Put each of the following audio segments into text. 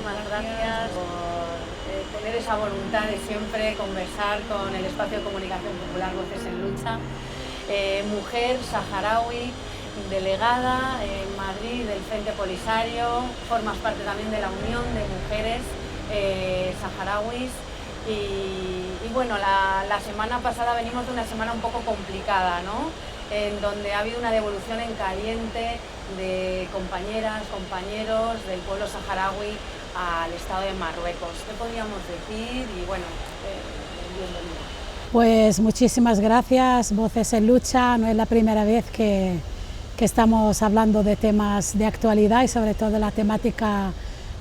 muchísimas gracias por tener esa voluntad de siempre conversar con el espacio de comunicación popular Voces en Lucha. Mujer saharaui, delegada en Madrid del Frente Polisario, formas parte también de la Unión de Mujeres Saharauis. Y bueno, la semana pasada venimos de una semana un poco complicada, ¿no? En donde ha habido una devolución en caliente de compañeras, compañeros del pueblo saharaui al Estado de Marruecos. ¿Qué podríamos decir? Y bueno, bienvenida. Pues muchísimas gracias, Voces en Lucha. No es la primera vez que estamos hablando de temas de actualidad y sobre todo de la temática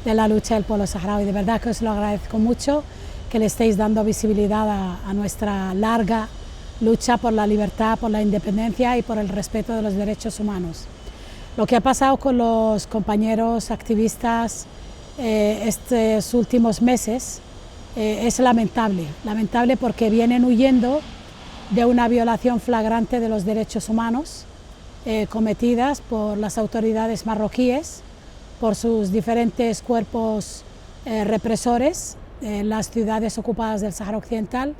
de la lucha del pueblo saharaui. De verdad que os lo agradezco mucho que le estéis dando visibilidad a nuestra larga lucha por la libertad, por la independencia y por el respeto de los derechos humanos. Lo que ha pasado con los compañeros activistas estos últimos meses es lamentable porque vienen huyendo de una violación flagrante de los derechos humanos cometidas por las autoridades marroquíes, por sus diferentes cuerpos represores en las ciudades ocupadas del Sáhara Occidental,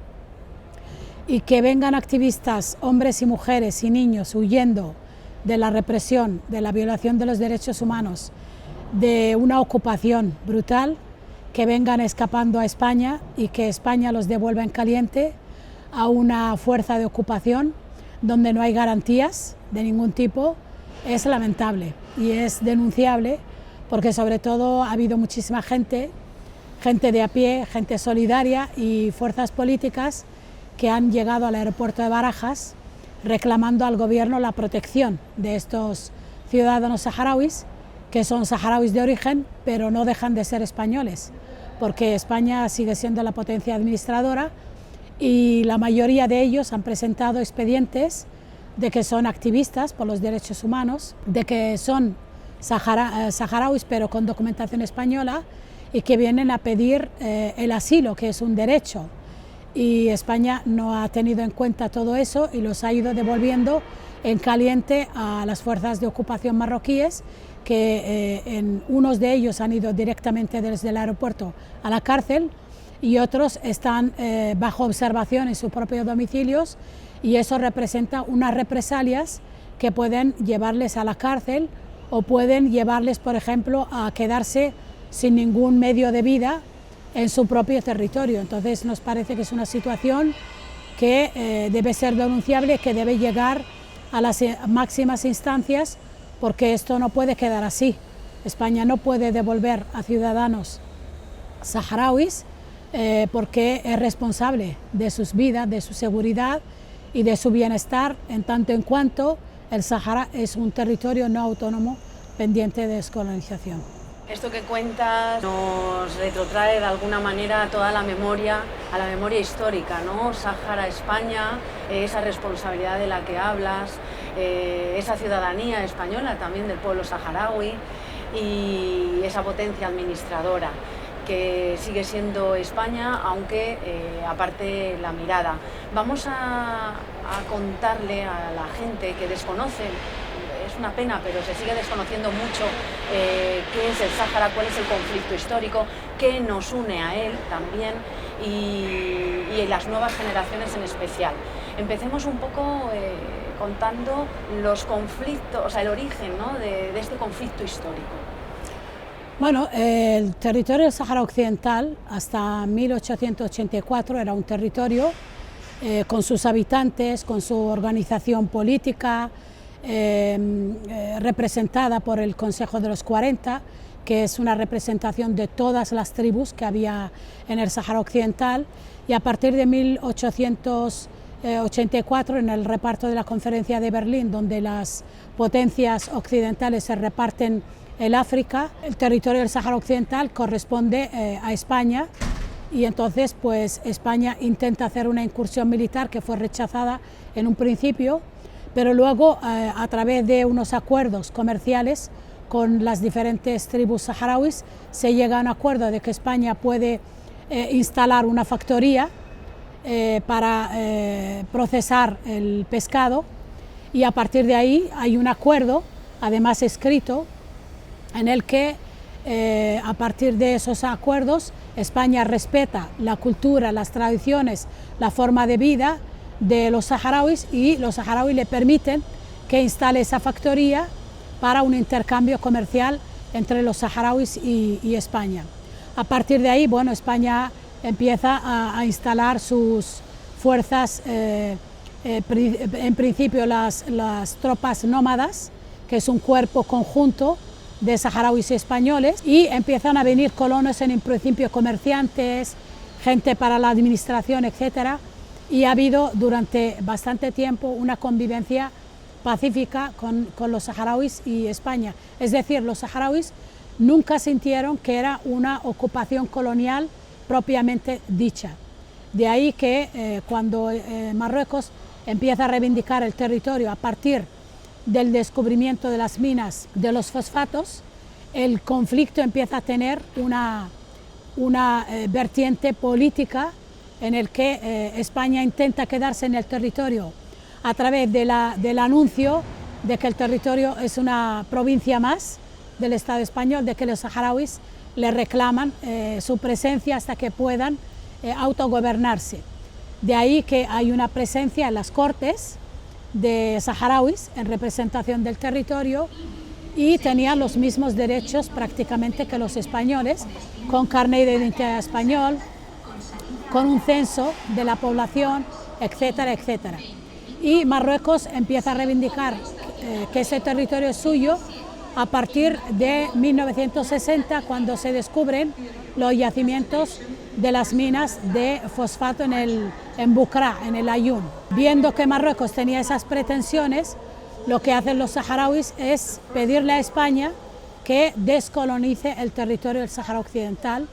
y que vengan activistas, hombres y mujeres y niños huyendo de la represión, de la violación de los derechos humanos, de una ocupación brutal, que vengan escapando a España y que España los devuelva en caliente a una fuerza de ocupación donde no hay garantías de ningún tipo, es lamentable y es denunciable, porque sobre todo ha habido muchísima gente de a pie, gente solidaria y fuerzas políticas que han llegado al aeropuerto de Barajas reclamando al gobierno la protección de estos ciudadanos saharauis, que son saharauis de origen, pero no dejan de ser españoles, porque España sigue siendo la potencia administradora y la mayoría de ellos han presentado expedientes de que son activistas por los derechos humanos, de que son saharauis pero con documentación española y que vienen a pedir el asilo, que es un derecho. Y España no ha tenido en cuenta todo eso y los ha ido devolviendo en caliente a las fuerzas de ocupación marroquíes, que en unos de ellos han ido directamente desde el aeropuerto a la cárcel y otros están bajo observación en sus propios domicilios, y eso representa unas represalias que pueden llevarles a la cárcel o pueden llevarles, por ejemplo, a quedarse sin ningún medio de vida en su propio territorio. Entonces nos parece que es una situación que debe ser denunciable, que debe llegar a las máximas instancias, porque esto no puede quedar así. España no puede devolver a ciudadanos saharauis porque es responsable de sus vidas, de su seguridad y de su bienestar, en tanto en cuanto el Sahara es un territorio no autónomo pendiente de descolonización. Esto que cuentas nos retrotrae de alguna manera a toda la memoria, a la memoria histórica, ¿no? Sáhara, España, esa responsabilidad de la que hablas, esa ciudadanía española también del pueblo saharaui y esa potencia administradora que sigue siendo España, aunque aparte la mirada. Vamos a contarle a la gente que desconoce, es una pena, pero se sigue desconociendo mucho qué es el Sáhara, cuál es el conflicto histórico, qué nos une a él también y las nuevas generaciones en especial. Empecemos un poco contando los conflictos, o sea, el origen, ¿no?, de este conflicto histórico. Bueno, el territorio del Sáhara Occidental hasta 1884 era un territorio con sus habitantes, con su organización política, representada por el Consejo de los 40, que es una representación de todas las tribus que había en el Sáhara Occidental, y a partir de 1884, en el reparto de la Conferencia de Berlín, donde las potencias occidentales se reparten el África, el territorio del Sáhara Occidental corresponde a España, y entonces pues España intenta hacer una incursión militar que fue rechazada en un principio, pero luego a través de unos acuerdos comerciales con las diferentes tribus saharauis se llega a un acuerdo de que España puede instalar una factoría para procesar el pescado, y a partir de ahí hay un acuerdo, además escrito, en el que a partir de esos acuerdos, España respeta la cultura, las tradiciones, la forma de vida de los saharauis y los saharauis le permiten que instale esa factoría para un intercambio comercial entre los saharauis y España. A partir de ahí, bueno, España empieza a instalar sus fuerzas, en principio las tropas nómadas, que es un cuerpo conjunto de saharauis y españoles, y empiezan a venir colonos, en principio comerciantes, gente para la administración, etcétera, y ha habido durante bastante tiempo una convivencia pacífica con los saharauis y España. Es decir, los saharauis nunca sintieron que era una ocupación colonial propiamente dicha. De ahí que cuando Marruecos empieza a reivindicar el territorio a partir del descubrimiento de las minas de los fosfatos, el conflicto empieza a tener una vertiente política en el que España intenta quedarse en el territorio a través del anuncio de que el territorio es una provincia más del Estado español, de que los saharauis le reclaman su presencia hasta que puedan autogobernarse. De ahí que hay una presencia en las cortes de saharauis en representación del territorio y tenían los mismos derechos prácticamente que los españoles, con carnet de identidad español, con un censo de la población, etcétera, etcétera. Y Marruecos empieza a reivindicar que ese territorio es suyo a partir de 1960, cuando se descubren los yacimientos de las minas de fosfato en Bucra, en el Aaiún. Viendo que Marruecos tenía esas pretensiones, lo que hacen los saharauis es pedirle a España que descolonice el territorio del Sáhara Occidental,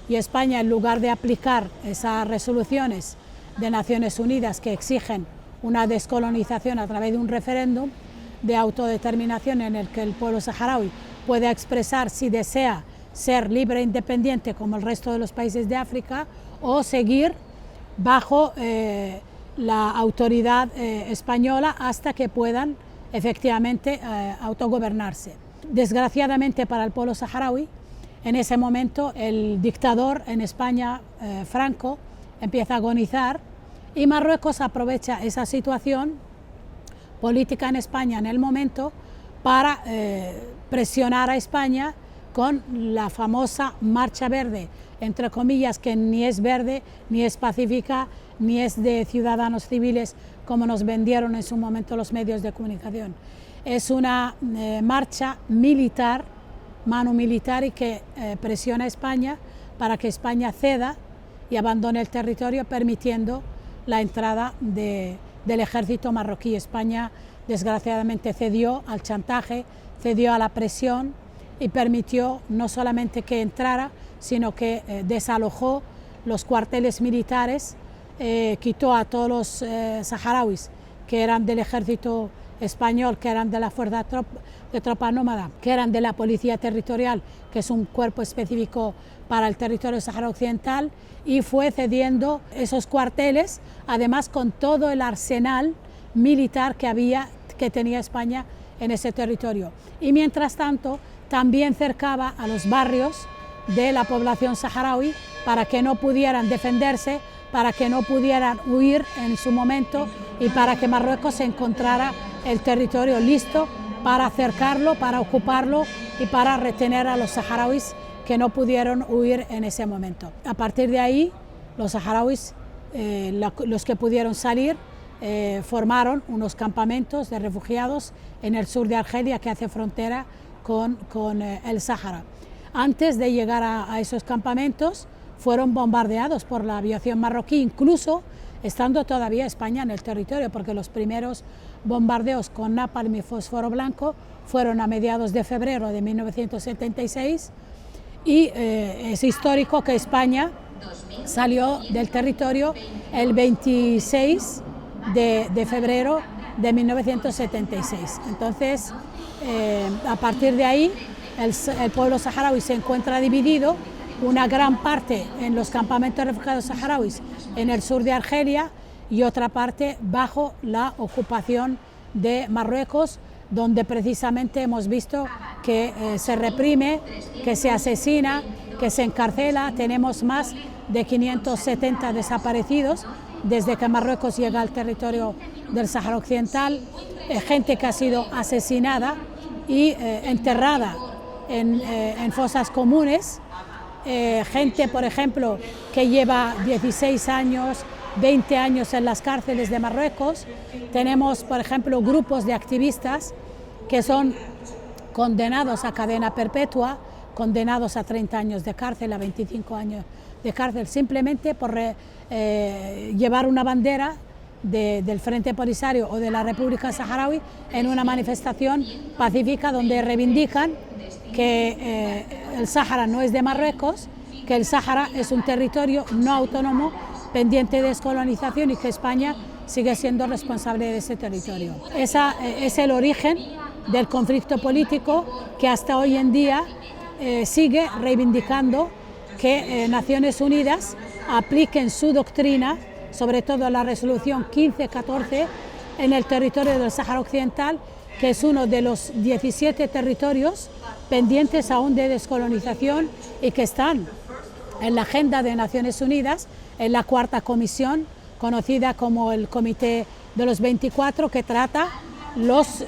y España, en lugar de aplicar esas resoluciones de Naciones Unidas que exigen una descolonización a través de un referéndum de autodeterminación en el que el pueblo saharaui pueda expresar si desea ser libre e independiente como el resto de los países de África, o seguir bajo la autoridad española hasta que puedan efectivamente autogobernarse. Desgraciadamente para el pueblo saharaui, en ese momento el dictador en España, Franco, empieza a agonizar, y Marruecos aprovecha esa situación política en España en el momento para presionar a España con la famosa Marcha Verde, entre comillas, que ni es verde, ni es pacífica, ni es de ciudadanos civiles como nos vendieron en su momento los medios de comunicación. Es una marcha militar, mano militar, y que presiona a España para que España ceda y abandone el territorio, permitiendo la entrada del ejército marroquí. España desgraciadamente cedió al chantaje, cedió a la presión y permitió no solamente que entrara, sino que desalojó los cuarteles militares, quitó a todos los saharauis que eran del ejército español, que eran de la fuerza de tropa nómada, que eran de la policía territorial, que es un cuerpo específico para el territorio del Sáhara Occidental, y fue cediendo esos cuarteles, además con todo el arsenal militar que tenía España en ese territorio. Y mientras tanto también cercaba a los barrios de la población saharaui para que no pudieran defenderse, para que no pudieran huir en su momento, y para que Marruecos encontrara el territorio listo para cercarlo, para ocuparlo y para retener a los saharauis que no pudieron huir en ese momento. A partir de ahí, los saharauis, los que pudieron salir, formaron unos campamentos de refugiados en el sur de Argelia, que hace frontera con el Sáhara. Antes de llegar a esos campamentos, fueron bombardeados por la aviación marroquí, incluso estando todavía España en el territorio, porque los primeros bombardeos con napalm y fósforo blanco fueron a mediados de febrero de 1976, y es histórico que España salió del territorio el 26 de febrero de 1976. Entonces, a partir de ahí, el pueblo saharaui se encuentra dividido, una gran parte en los campamentos de refugiados saharauis en el sur de Argelia, y otra parte bajo la ocupación de Marruecos, donde precisamente hemos visto que se reprime, que se asesina, que se encarcela. Tenemos más de 570 desaparecidos desde que Marruecos llega al territorio del Sáhara Occidental, gente que ha sido asesinada y enterrada en fosas comunes, gente, por ejemplo, que lleva 16 años, 20 años en las cárceles de Marruecos. Tenemos, por ejemplo, grupos de activistas que son condenados a cadena perpetua, condenados a 30 años de cárcel, a 25 años de cárcel, simplemente por llevar una bandera del Frente Polisario o de la República Saharaui en una manifestación pacífica donde reivindican que el Sáhara no es de Marruecos, que el Sáhara es un territorio no autónomo pendiente de descolonización y que España sigue siendo responsable de ese territorio. Ese es el origen del conflicto político que hasta hoy en día sigue reivindicando que Naciones Unidas apliquen su doctrina, sobre todo la resolución 1514, en el territorio del Sáhara Occidental, que es uno de los 17 territorios pendientes aún de descolonización y que están en la agenda de Naciones Unidas, en la cuarta comisión, conocida como el Comité de los 24, que trata los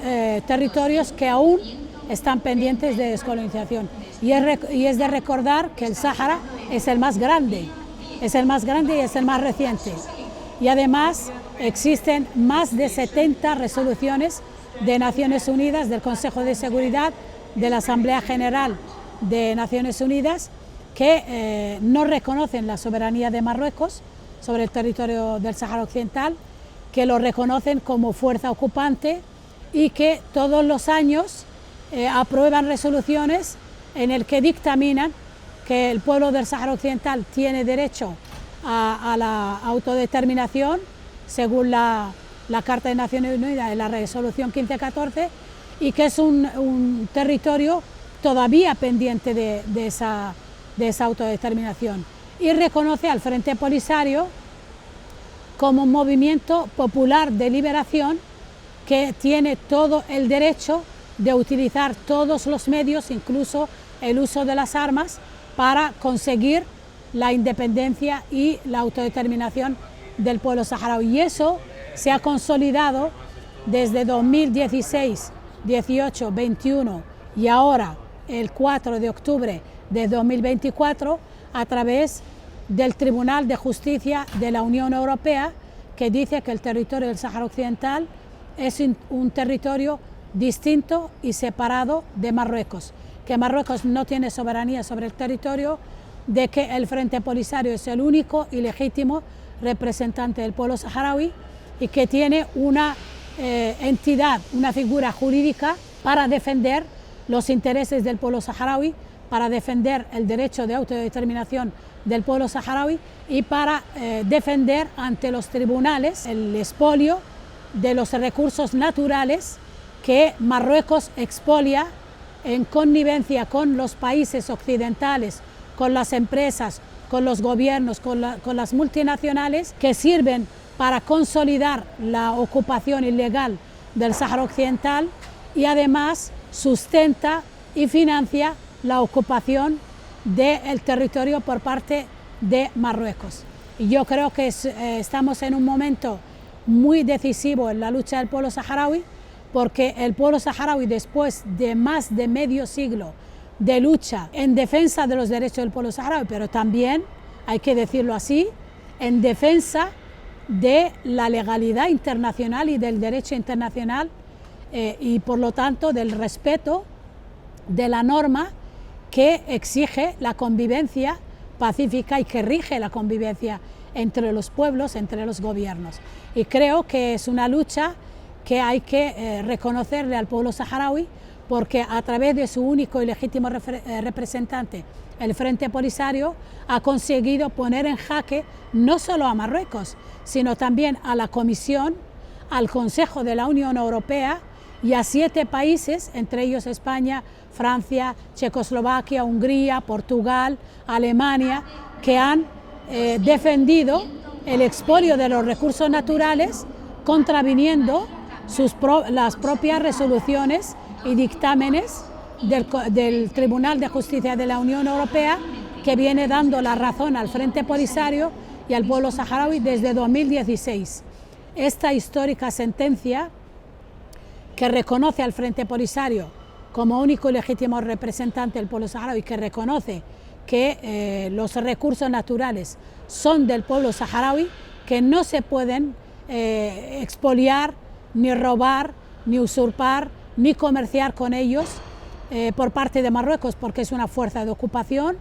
territorios que aún están pendientes de descolonización. Y es de recordar que el Sáhara es el más grande y es el más reciente. Y además existen más de 70 resoluciones de Naciones Unidas, del Consejo de Seguridad, de la Asamblea General de Naciones Unidas, que no reconocen la soberanía de Marruecos sobre el territorio del Sáhara Occidental, que lo reconocen como fuerza ocupante y que todos los años aprueban resoluciones en el que dictaminan que el pueblo del Sáhara Occidental tiene derecho a la autodeterminación según la Carta de Naciones Unidas y la resolución 1514, y que es un territorio todavía pendiente de esa autodeterminación, y reconoce al Frente Polisario como un movimiento popular de liberación que tiene todo el derecho de utilizar todos los medios, incluso el uso de las armas, para conseguir la independencia y la autodeterminación del pueblo saharaui. Y eso se ha consolidado desde 2016, 18, 21 y ahora el 4 de octubre de 2024 a través del Tribunal de Justicia de la Unión Europea, que dice que el territorio del Sáhara Occidental es un territorio distinto y separado de Marruecos, que Marruecos no tiene soberanía sobre el territorio, de que el Frente Polisario es el único y legítimo representante del pueblo saharaui y que tiene una entidad, una figura jurídica para defender los intereses del pueblo saharaui, para defender el derecho de autodeterminación del pueblo saharaui y para defender ante los tribunales el expolio de los recursos naturales que Marruecos expolia en connivencia con los países occidentales, con las empresas, con los gobiernos, con las multinacionales, que sirven para consolidar la ocupación ilegal del Sáhara Occidental y además sustenta y financia la ocupación del territorio por parte de Marruecos. Y yo creo que estamos en un momento muy decisivo en la lucha del pueblo saharaui, porque el pueblo saharaui, después de más de medio siglo de lucha en defensa de los derechos del pueblo saharaui, pero también, hay que decirlo así, en defensa de la legalidad internacional y del derecho internacional y por lo tanto del respeto de la norma que exige la convivencia pacífica y que rige la convivencia entre los pueblos, entre los gobiernos. Y creo que es una lucha que hay que reconocerle al pueblo saharaui, porque a través de su único y legítimo representante, el Frente Polisario, ha conseguido poner en jaque no solo a Marruecos, sino también a la Comisión, al Consejo de la Unión Europea y a 7 países, entre ellos España, Francia, Checoslovaquia, Hungría, Portugal, Alemania, que han defendido el expolio de los recursos naturales, contraviniendo las propias resoluciones y dictámenes del Tribunal de Justicia de la Unión Europea, que viene dando la razón al Frente Polisario y al pueblo saharaui desde 2016. Esta histórica sentencia, que reconoce al Frente Polisario como único y legítimo representante del pueblo saharaui, que reconoce que los recursos naturales son del pueblo saharaui, que no se pueden expoliar, ni robar, ni usurpar, ni comerciar con ellos por parte de Marruecos, porque es una fuerza de ocupación.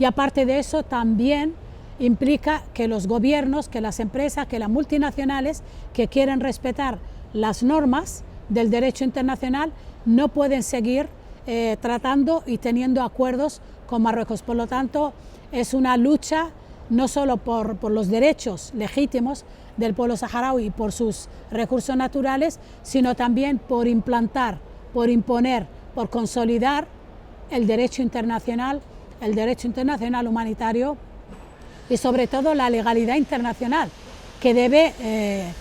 Y aparte de eso, también implica que los gobiernos, que las empresas, que las multinacionales que quieren respetar las normas del derecho internacional no pueden seguir tratando y teniendo acuerdos con Marruecos. Por lo tanto, es una lucha no solo por los derechos legítimos del pueblo saharaui y por sus recursos naturales, sino también por implantar, por imponer, por consolidar el derecho internacional humanitario y sobre todo la legalidad internacional, que debe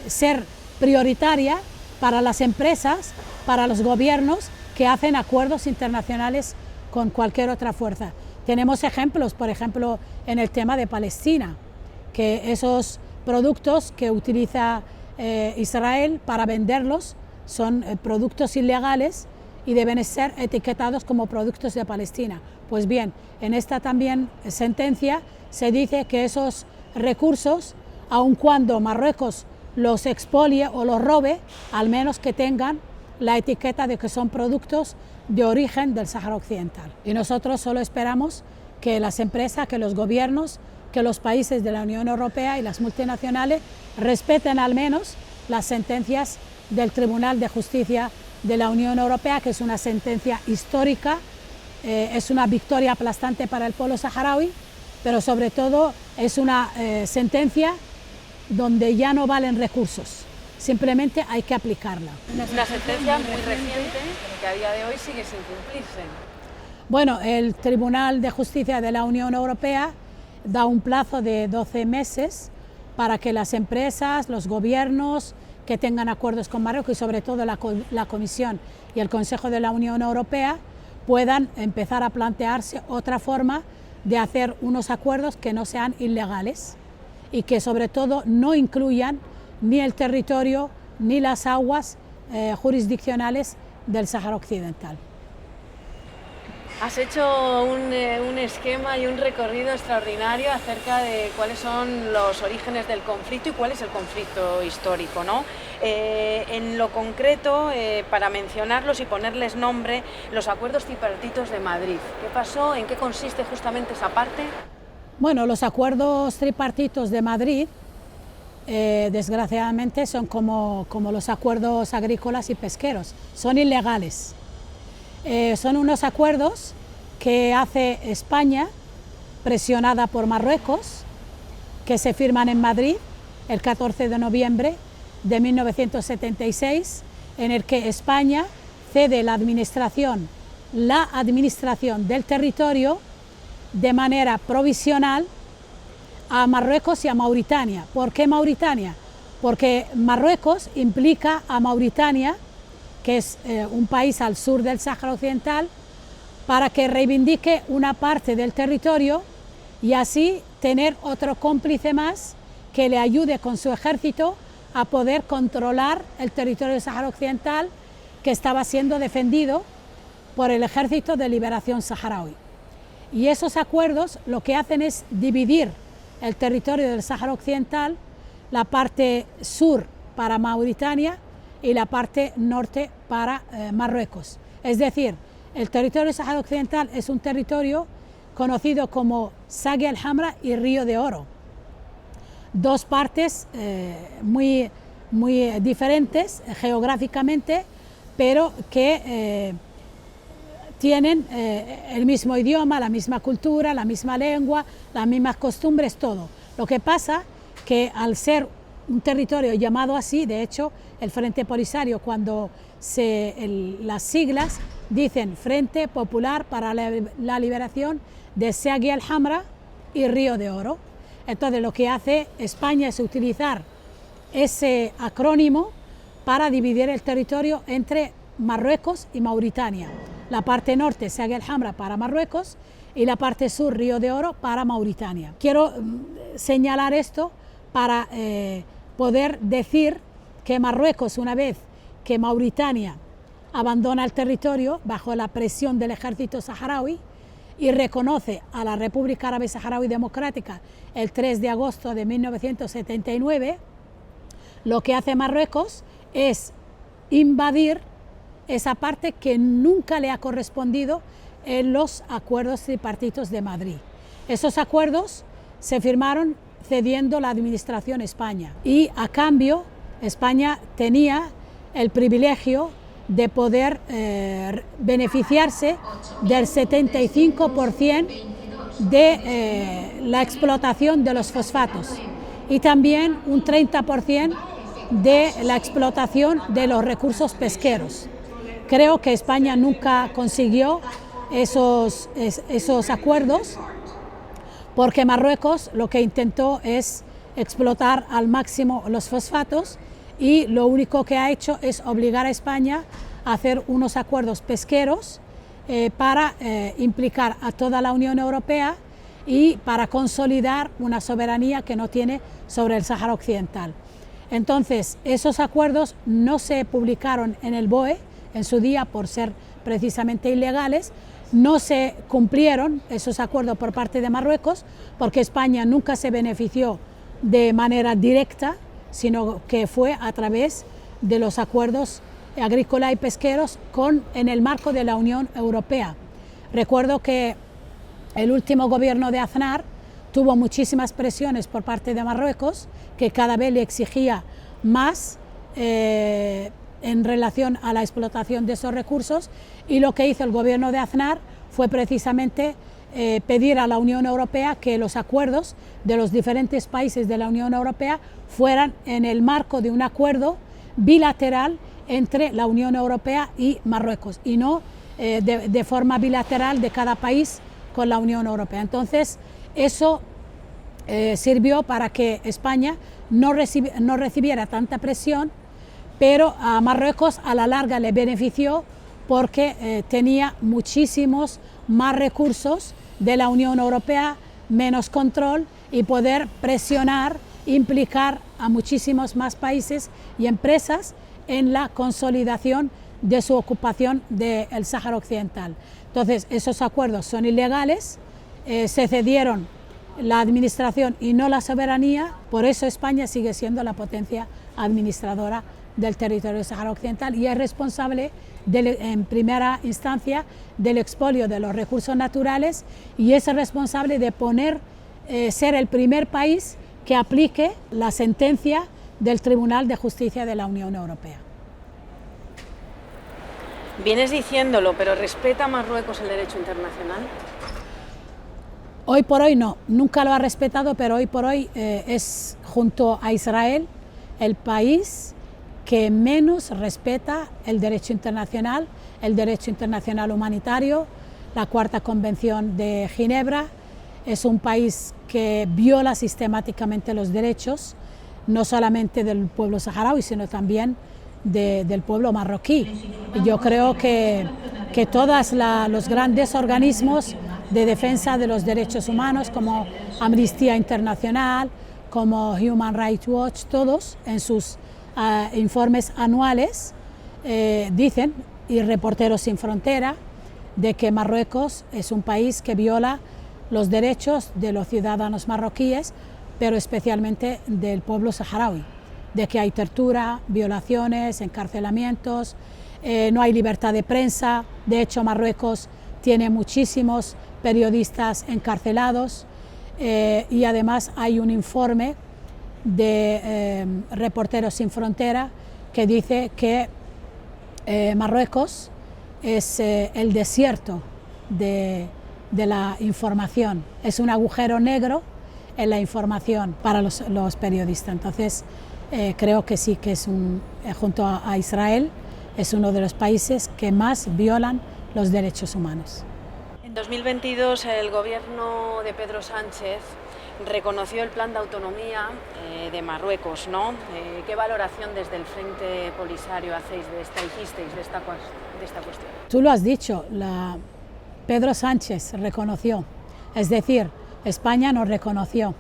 ser prioritaria para las empresas, para los gobiernos que hacen acuerdos internacionales con cualquier otra fuerza. Tenemos ejemplos, por ejemplo, en el tema de Palestina, que esos productos que utiliza Israel para venderlos son productos ilegales y deben ser etiquetados como productos de Palestina. Pues bien, en esta también sentencia se dice que esos recursos, aun cuando Marruecos los expolie o los robe, al menos que tengan la etiqueta de que son productos de origen del Sáhara Occidental. Y nosotros solo esperamos que las empresas, que los gobiernos, que los países de la Unión Europea y las multinacionales respeten al menos las sentencias del Tribunal de Justicia de la Unión Europea, que es una sentencia histórica, es una victoria aplastante para el pueblo saharaui, pero sobre todo es una sentencia donde ya no valen recursos, simplemente hay que aplicarla. Es una sentencia muy reciente que a día de hoy sigue sin cumplirse. Bueno, el Tribunal de Justicia de la Unión Europea da un plazo de 12 meses para que las empresas, los gobiernos que tengan acuerdos con Marruecos y sobre todo la Comisión y el Consejo de la Unión Europea puedan empezar a plantearse otra forma de hacer unos acuerdos que no sean ilegales y que sobre todo no incluyan ni el territorio ni las aguas jurisdiccionales del Sáhara Occidental. Has hecho un esquema y un recorrido extraordinario acerca de cuáles son los orígenes del conflicto y cuál es el conflicto histórico, ¿no? En lo concreto, para mencionarlos y ponerles nombre, los acuerdos tripartitos de Madrid. ¿Qué pasó? ¿En qué consiste justamente esa parte? Bueno, los acuerdos tripartitos de Madrid, desgraciadamente, son como los acuerdos agrícolas y pesqueros, son ilegales. Son unos acuerdos que hace España, presionada por Marruecos, que se firman en Madrid el 14 de noviembre de 1976, en el que España cede la administración del territorio de manera provisional a Marruecos y a Mauritania. ¿Por qué Mauritania? Porque Marruecos implica a Mauritania, que es un país al sur del Sáhara Occidental, para que reivindique una parte del territorio y así tener otro cómplice más que le ayude con su ejército a poder controlar el territorio del Sáhara Occidental, que estaba siendo defendido por el Ejército de Liberación Saharaui. Y esos acuerdos lo que hacen es dividir el territorio del Sáhara Occidental, la parte sur para Mauritania y la parte norte para Marruecos. Es decir, el territorio del Sáhara Occidental es un territorio conocido como Sagi el Hamra y Río de Oro. Dos partes muy diferentes geográficamente, pero que tienen el mismo idioma, la misma cultura, la misma lengua, las mismas costumbres, todo. Lo que pasa que al ser un territorio llamado así, de hecho, el Frente Polisario, cuando las siglas dicen Frente Popular para la Liberación de Sagi el Hamra y Río de Oro. Entonces, lo que hace España es utilizar ese acrónimo para dividir el territorio entre Marruecos y Mauritania. La parte norte, Sag el Hamra, para Marruecos, y la parte sur, Río de Oro, para Mauritania. Quiero señalar esto para poder decir que Marruecos, una vez que Mauritania abandona el territorio bajo la presión del ejército saharaui y reconoce a la República Árabe Saharaui Democrática el 3 de agosto de 1979, lo que hace Marruecos es invadir esa parte que nunca le ha correspondido en los acuerdos tripartitos de Madrid. Esos acuerdos se firmaron cediendo la administración a España y a cambio España tenía el privilegio de poder beneficiarse del 75% de la explotación de los fosfatos y también un 30% de la explotación de los recursos pesqueros. Creo que España nunca consiguió esos acuerdos porque Marruecos lo que intentó es explotar al máximo los fosfatos y lo único que ha hecho es obligar a España a hacer unos acuerdos pesqueros para implicar a toda la Unión Europea y para consolidar una soberanía que no tiene sobre el Sáhara Occidental. Entonces, esos acuerdos no se publicaron en el BOE en su día por ser precisamente ilegales, no se cumplieron esos acuerdos por parte de Marruecos porque España nunca se benefició de manera directa, sino que fue a través de los acuerdos agrícolas y pesqueros en el marco de la Unión Europea. Recuerdo que el último gobierno de Aznar tuvo muchísimas presiones por parte de Marruecos, que cada vez le exigía más en relación a la explotación de esos recursos, y lo que hizo el gobierno de Aznar fue precisamente pedir a la Unión Europea que los acuerdos de los diferentes países de la Unión Europea fueran en el marco de un acuerdo bilateral entre la Unión Europea y Marruecos y no de forma bilateral de cada país con la Unión Europea. Entonces eso sirvió para que España no recibiera tanta presión, pero a Marruecos a la larga le benefició porque tenía muchísimos más recursos de la Unión Europea, menos control y poder presionar, implicar a muchísimos más países y empresas en la consolidación de su ocupación del Sáhara Occidental. Entonces, esos acuerdos son ilegales, se cedieron la administración y no la soberanía, por eso España sigue siendo la potencia administradora del territorio del Sáhara Occidental y es responsable en primera instancia del expolio de los recursos naturales y es responsable de ser el primer país que aplique la sentencia del Tribunal de Justicia de la Unión Europea. Vienes diciéndolo, pero ¿respeta Marruecos el derecho internacional? Hoy por hoy no, nunca lo ha respetado, pero hoy por hoy es junto a Israel el país que menos respeta el derecho internacional humanitario, la Cuarta Convención de Ginebra. Es un país que viola sistemáticamente los derechos, no solamente del pueblo saharaui, sino también del pueblo marroquí. Y yo creo que todos los grandes organismos de defensa de los derechos humanos, como Amnistía Internacional, como Human Rights Watch, todos en sus informes anuales dicen, y Reporteros Sin Frontera, de que Marruecos es un país que viola los derechos de los ciudadanos marroquíes, pero especialmente del pueblo saharaui, de que hay tortura, violaciones, encarcelamientos, no hay libertad de prensa. De hecho, Marruecos tiene muchísimos periodistas encarcelados y además hay un informe de Reporteros Sin Frontera que dice que Marruecos es el desierto de la información, es un agujero negro en la información para los periodistas. Entonces creo que sí, que es junto a Israel, es uno de los países que más violan los derechos humanos. En 2022 el gobierno de Pedro Sánchez reconoció el plan de autonomía de Marruecos, ¿no? ¿Qué valoración desde el Frente Polisario hacéis hicisteis de esta cuestión? Tú lo has dicho, Pedro Sánchez reconoció, es decir, España nos reconoció,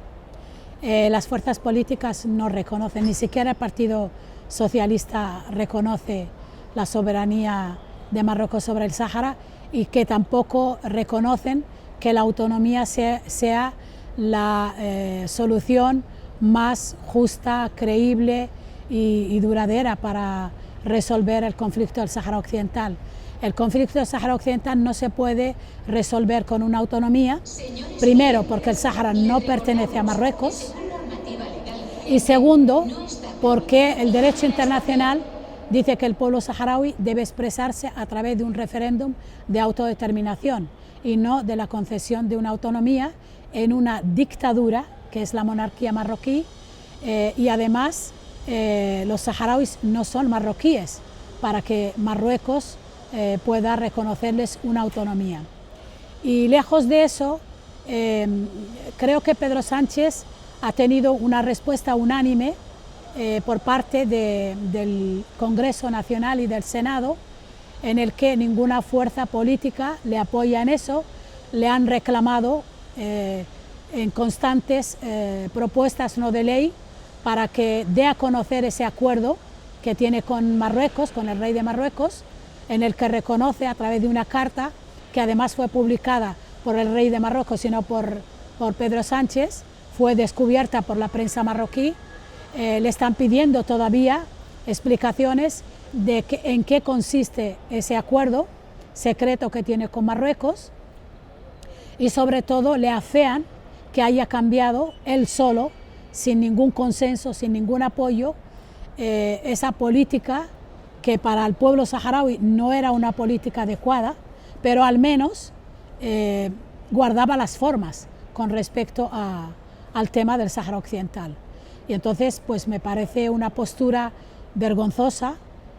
las fuerzas políticas no reconocen, ni siquiera el Partido Socialista reconoce la soberanía de Marruecos sobre el Sáhara y que tampoco reconocen que la autonomía sea la solución más justa, creíble y duradera para resolver el conflicto del Sáhara Occidental. El conflicto del Sáhara Occidental no se puede resolver con una autonomía, primero porque el Sáhara no pertenece a Marruecos y segundo porque el derecho internacional dice que el pueblo saharaui debe expresarse a través de un referéndum de autodeterminación y no de la concesión de una autonomía en una dictadura que es la monarquía marroquí y además los saharauis no son marroquíes para que Marruecos pueda reconocerles una autonomía. Y lejos de eso, creo que Pedro Sánchez ha tenido una respuesta unánime por parte del Congreso Nacional y del Senado, en el que ninguna fuerza política le apoya en eso, le han reclamado en constantes propuestas no de ley para que dé a conocer ese acuerdo que tiene con Marruecos, con el rey de Marruecos, en el que reconoce a través de una carta que además fue publicada por el rey de Marruecos y no por Pedro Sánchez, fue descubierta por la prensa marroquí. Le están pidiendo todavía explicaciones de en qué consiste ese acuerdo secreto que tiene con Marruecos y sobre todo le afean que haya cambiado él solo, sin ningún consenso, sin ningún apoyo, esa política que para el pueblo saharaui no era una política adecuada, pero al menos guardaba las formas con respecto al tema del Sáhara Occidental. Y entonces pues me parece una postura vergonzosa,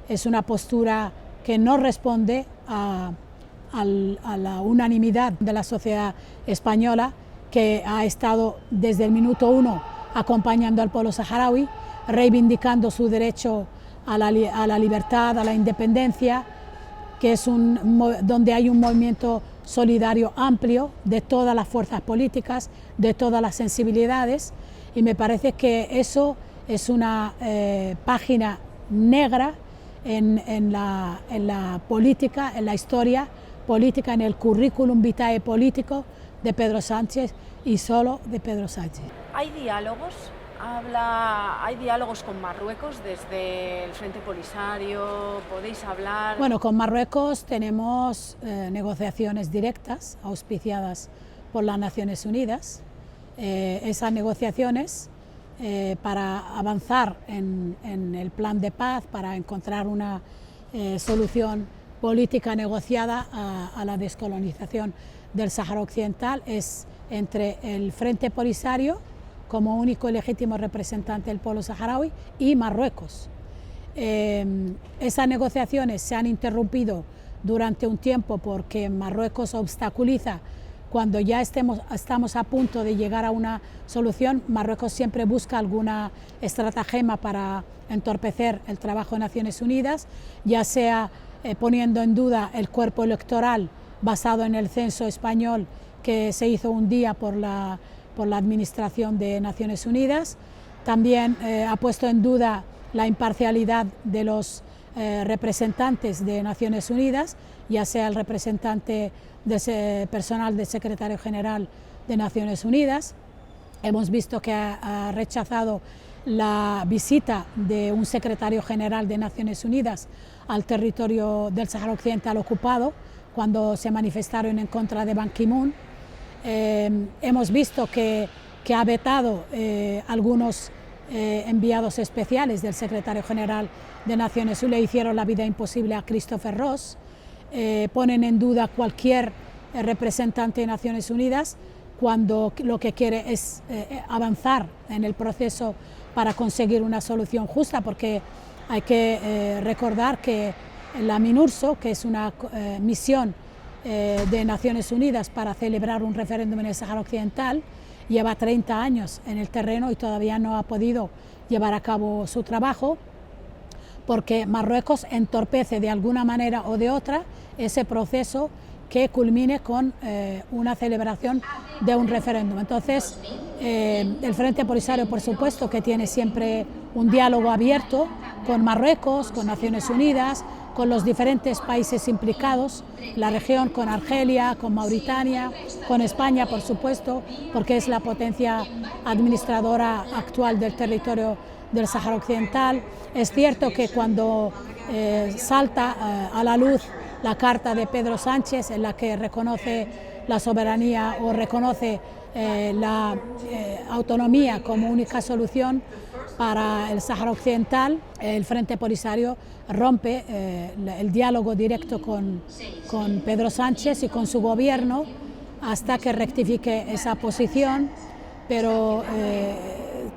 es una postura que no responde a la unanimidad de la sociedad española, que ha estado desde el minuto uno acompañando al pueblo saharaui, reivindicando su derecho a la libertad, a la independencia, que es donde hay un movimiento solidario amplio de todas las fuerzas políticas, de todas las sensibilidades, y me parece que eso es una página negra en la política, en la historia política, en el currículum vitae político de Pedro Sánchez y solo de Pedro Sánchez. ¿Hay diálogos? ¿Hay diálogos con Marruecos desde el Frente Polisario? ¿Podéis hablar? Bueno, con Marruecos tenemos negociaciones directas, auspiciadas por las Naciones Unidas. Esas negociaciones para avanzar en el plan de paz, para encontrar una solución política negociada a la descolonización del Sáhara Occidental, es entre el Frente Polisario como único y legítimo representante del pueblo saharaui y Marruecos. Esas negociaciones se han interrumpido durante un tiempo porque Marruecos obstaculiza. Cuando ya estamos a punto de llegar a una solución, Marruecos siempre busca alguna estratagema para entorpecer el trabajo de Naciones Unidas, ya sea poniendo en duda el cuerpo electoral basado en el censo español que se hizo un día por la Administración de Naciones Unidas. También ha puesto en duda la imparcialidad de los representantes de Naciones Unidas, ya sea el representante personal del secretario general de Naciones Unidas. Hemos visto que ha rechazado la visita de un secretario general de Naciones Unidas al territorio del Sáhara Occidental ocupado cuando se manifestaron en contra de Ban Ki-moon. Hemos visto que ha vetado algunos enviados especiales del secretario general de Naciones Unidas, le hicieron la vida imposible a Christopher Ross, ponen en duda cualquier representante de Naciones Unidas cuando lo que quiere es avanzar en el proceso para conseguir una solución justa, porque hay que recordar que la MINURSO, que es una misión de Naciones Unidas para celebrar un referéndum en el Sáhara Occidental, lleva 30 años en el terreno y todavía no ha podido llevar a cabo su trabajo, porque Marruecos entorpece de alguna manera o de otra ese proceso que culmine con una celebración de un referéndum. Entonces, el Frente Polisario, por supuesto, que tiene siempre un diálogo abierto con Marruecos, con Naciones Unidas, con los diferentes países implicados, la región, con Argelia, con Mauritania, con España, por supuesto, porque es la potencia administradora actual del territorio del Sáhara Occidental. Es cierto que cuando salta a la luz la carta de Pedro Sánchez, en la que reconoce la soberanía o reconoce la autonomía como única solución para el Sáhara Occidental, el Frente Polisario rompe el diálogo directo con Pedro Sánchez y con su gobierno hasta que rectifique esa posición, pero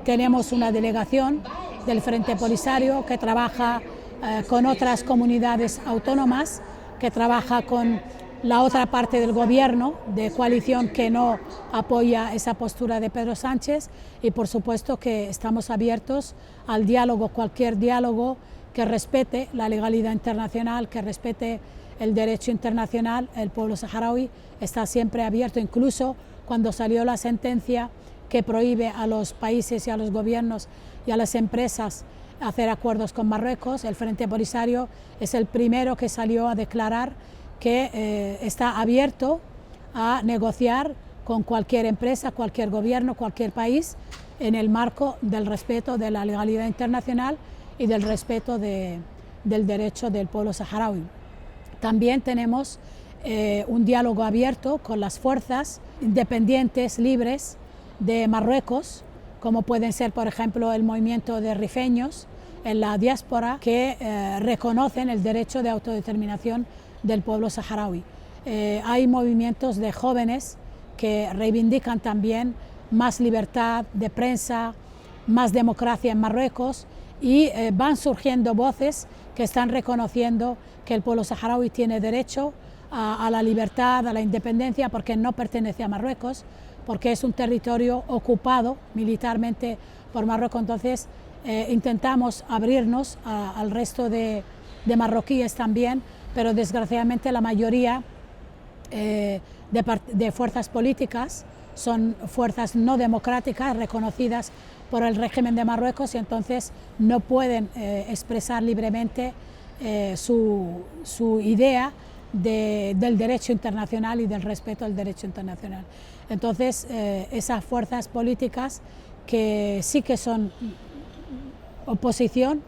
tenemos una delegación del Frente Polisario que trabaja con otras comunidades autónomas, que trabaja con la otra parte del gobierno de coalición que no apoya esa postura de Pedro Sánchez, y por supuesto que estamos abiertos al diálogo, cualquier diálogo que respete la legalidad internacional, que respete el derecho internacional. El pueblo saharaui está siempre abierto, incluso cuando salió la sentencia que prohíbe a los países y a los gobiernos y a las empresas hacer acuerdos con Marruecos. El Frente Polisario es el primero que salió a declarar que está abierto a negociar con cualquier empresa, cualquier gobierno, cualquier país, en el marco del respeto de la legalidad internacional y del respeto del derecho del pueblo saharaui. También tenemos un diálogo abierto con las fuerzas independientes, libres de Marruecos, como pueden ser, por ejemplo, el movimiento de rifeños en la diáspora, que reconocen el derecho de autodeterminación del pueblo saharaui. Hay movimientos de jóvenes que reivindican también más libertad de prensa, más democracia en Marruecos, y van surgiendo voces que están reconociendo que el pueblo saharaui tiene derecho a la libertad, a la independencia, porque no pertenece a Marruecos, porque es un territorio ocupado militarmente por Marruecos. Entonces intentamos abrirnos al resto de marroquíes también, pero desgraciadamente la mayoría de fuerzas políticas son fuerzas no democráticas reconocidas por el régimen de Marruecos, y entonces no pueden expresar libremente su idea del derecho internacional y del respeto al derecho internacional. Entonces esas fuerzas políticas que sí que son oposición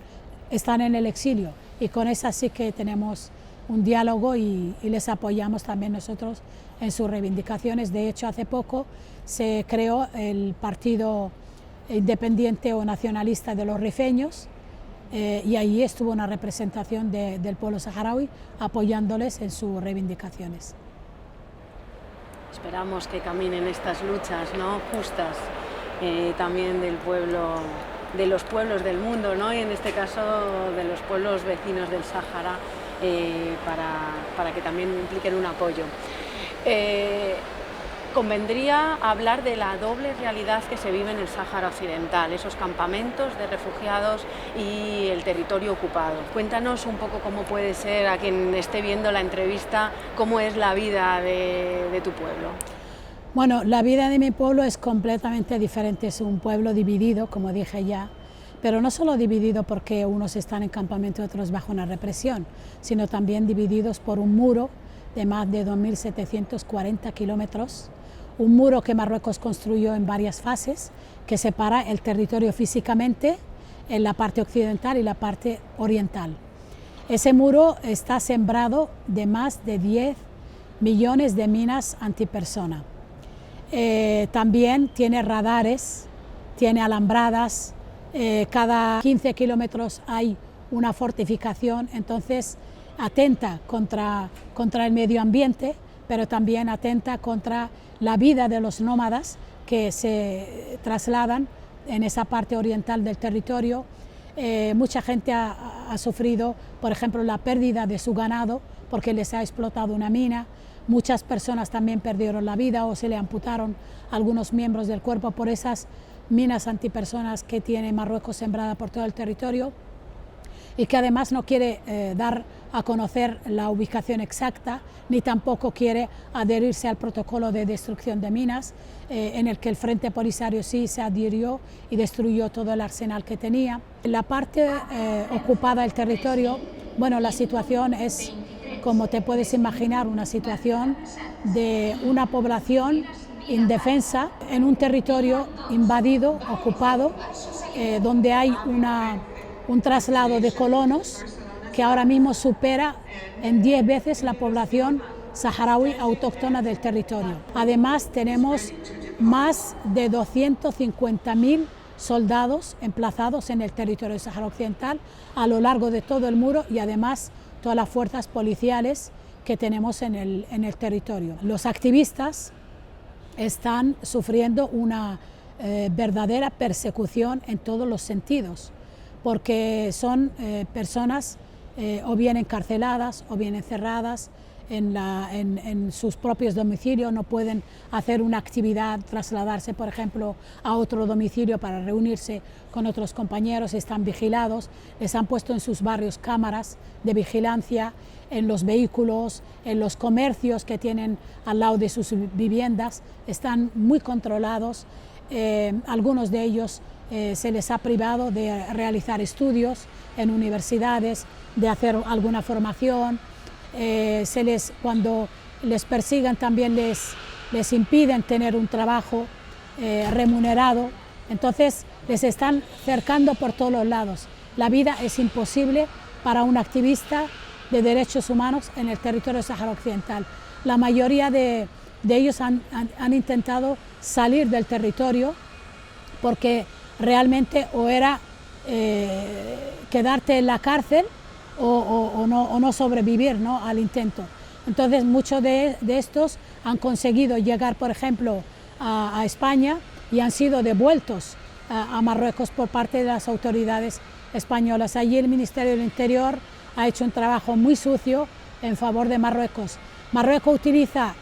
están en el exilio, y con esas sí que tenemos un diálogo y les apoyamos también nosotros en sus reivindicaciones. De hecho, hace poco se creó el Partido Independiente o Nacionalista de los Rifeños, y allí estuvo una representación del pueblo saharaui apoyándoles en sus reivindicaciones. Esperamos que caminen estas luchas, ¿no?, justas, también del pueblo, de los pueblos del mundo, ¿no?, y en este caso de los pueblos vecinos del Sáhara, para que también impliquen un apoyo. Convendría hablar de la doble realidad que se vive en el Sáhara Occidental, esos campamentos de refugiados y el territorio ocupado. Cuéntanos un poco cómo puede ser, a quien esté viendo la entrevista, cómo es la vida de tu pueblo. Bueno, la vida de mi pueblo es completamente diferente. Es un pueblo dividido, como dije ya, pero no solo dividido porque unos están en campamento y otros bajo una represión, sino también divididos por un muro de más de 2.740 kilómetros, un muro que Marruecos construyó en varias fases, que separa el territorio físicamente en la parte occidental y la parte oriental. Ese muro está sembrado de más de 10 millones de minas antipersona. También tiene radares, tiene alambradas, cada 15 kilómetros hay una fortificación, entonces atenta contra el medio ambiente, pero también atenta contra la vida de los nómadas que se trasladan en esa parte oriental del territorio. Mucha gente ha sufrido, por ejemplo, la pérdida de su ganado porque les ha explotado una mina. Muchas personas también perdieron la vida o se le amputaron algunos miembros del cuerpo por esas minas antipersonas que tiene Marruecos sembrada por todo el territorio, y que además no quiere dar a conocer la ubicación exacta, ni tampoco quiere adherirse al protocolo de destrucción de minas, en el que el Frente Polisario sí se adhirió y destruyó todo el arsenal que tenía. En la parte ocupada del territorio, bueno, la situación es, como te puedes imaginar, una situación de una población indefensa en un territorio invadido, ocupado, donde hay un traslado de colonos que ahora mismo supera en 10 veces la población saharaui autóctona del territorio. Además, tenemos más de 250.000 soldados emplazados en el territorio del Sáhara Occidental a lo largo de todo el muro, y además todas las fuerzas policiales que tenemos en el territorio. Los activistas están sufriendo una verdadera persecución en todos los sentidos, porque son personas o bien encarceladas o bien encerradas en sus propios domicilios, no pueden hacer una actividad, trasladarse por ejemplo a otro domicilio para reunirse con otros compañeros, están vigilados, les han puesto en sus barrios cámaras de vigilancia, en los vehículos, en los comercios que tienen al lado de sus viviendas, están muy controlados. Algunos de ellos se les ha privado de realizar estudios en universidades, de hacer alguna formación. Cuando les persigan también les impiden tener un trabajo remunerado, entonces les están cercando por todos los lados. La vida es imposible para un activista de derechos humanos en el territorio del Sáhara Occidental. La mayoría de ellos han intentado salir del territorio porque realmente o era quedarte en la cárcel o no sobrevivir, ¿no?, al intento. Entonces muchos de estos han conseguido llegar, por ejemplo, a España y han sido devueltos a Marruecos por parte de las autoridades españolas. Allí el Ministerio del Interior ha hecho un trabajo muy sucio en favor de Marruecos. Marruecos utiliza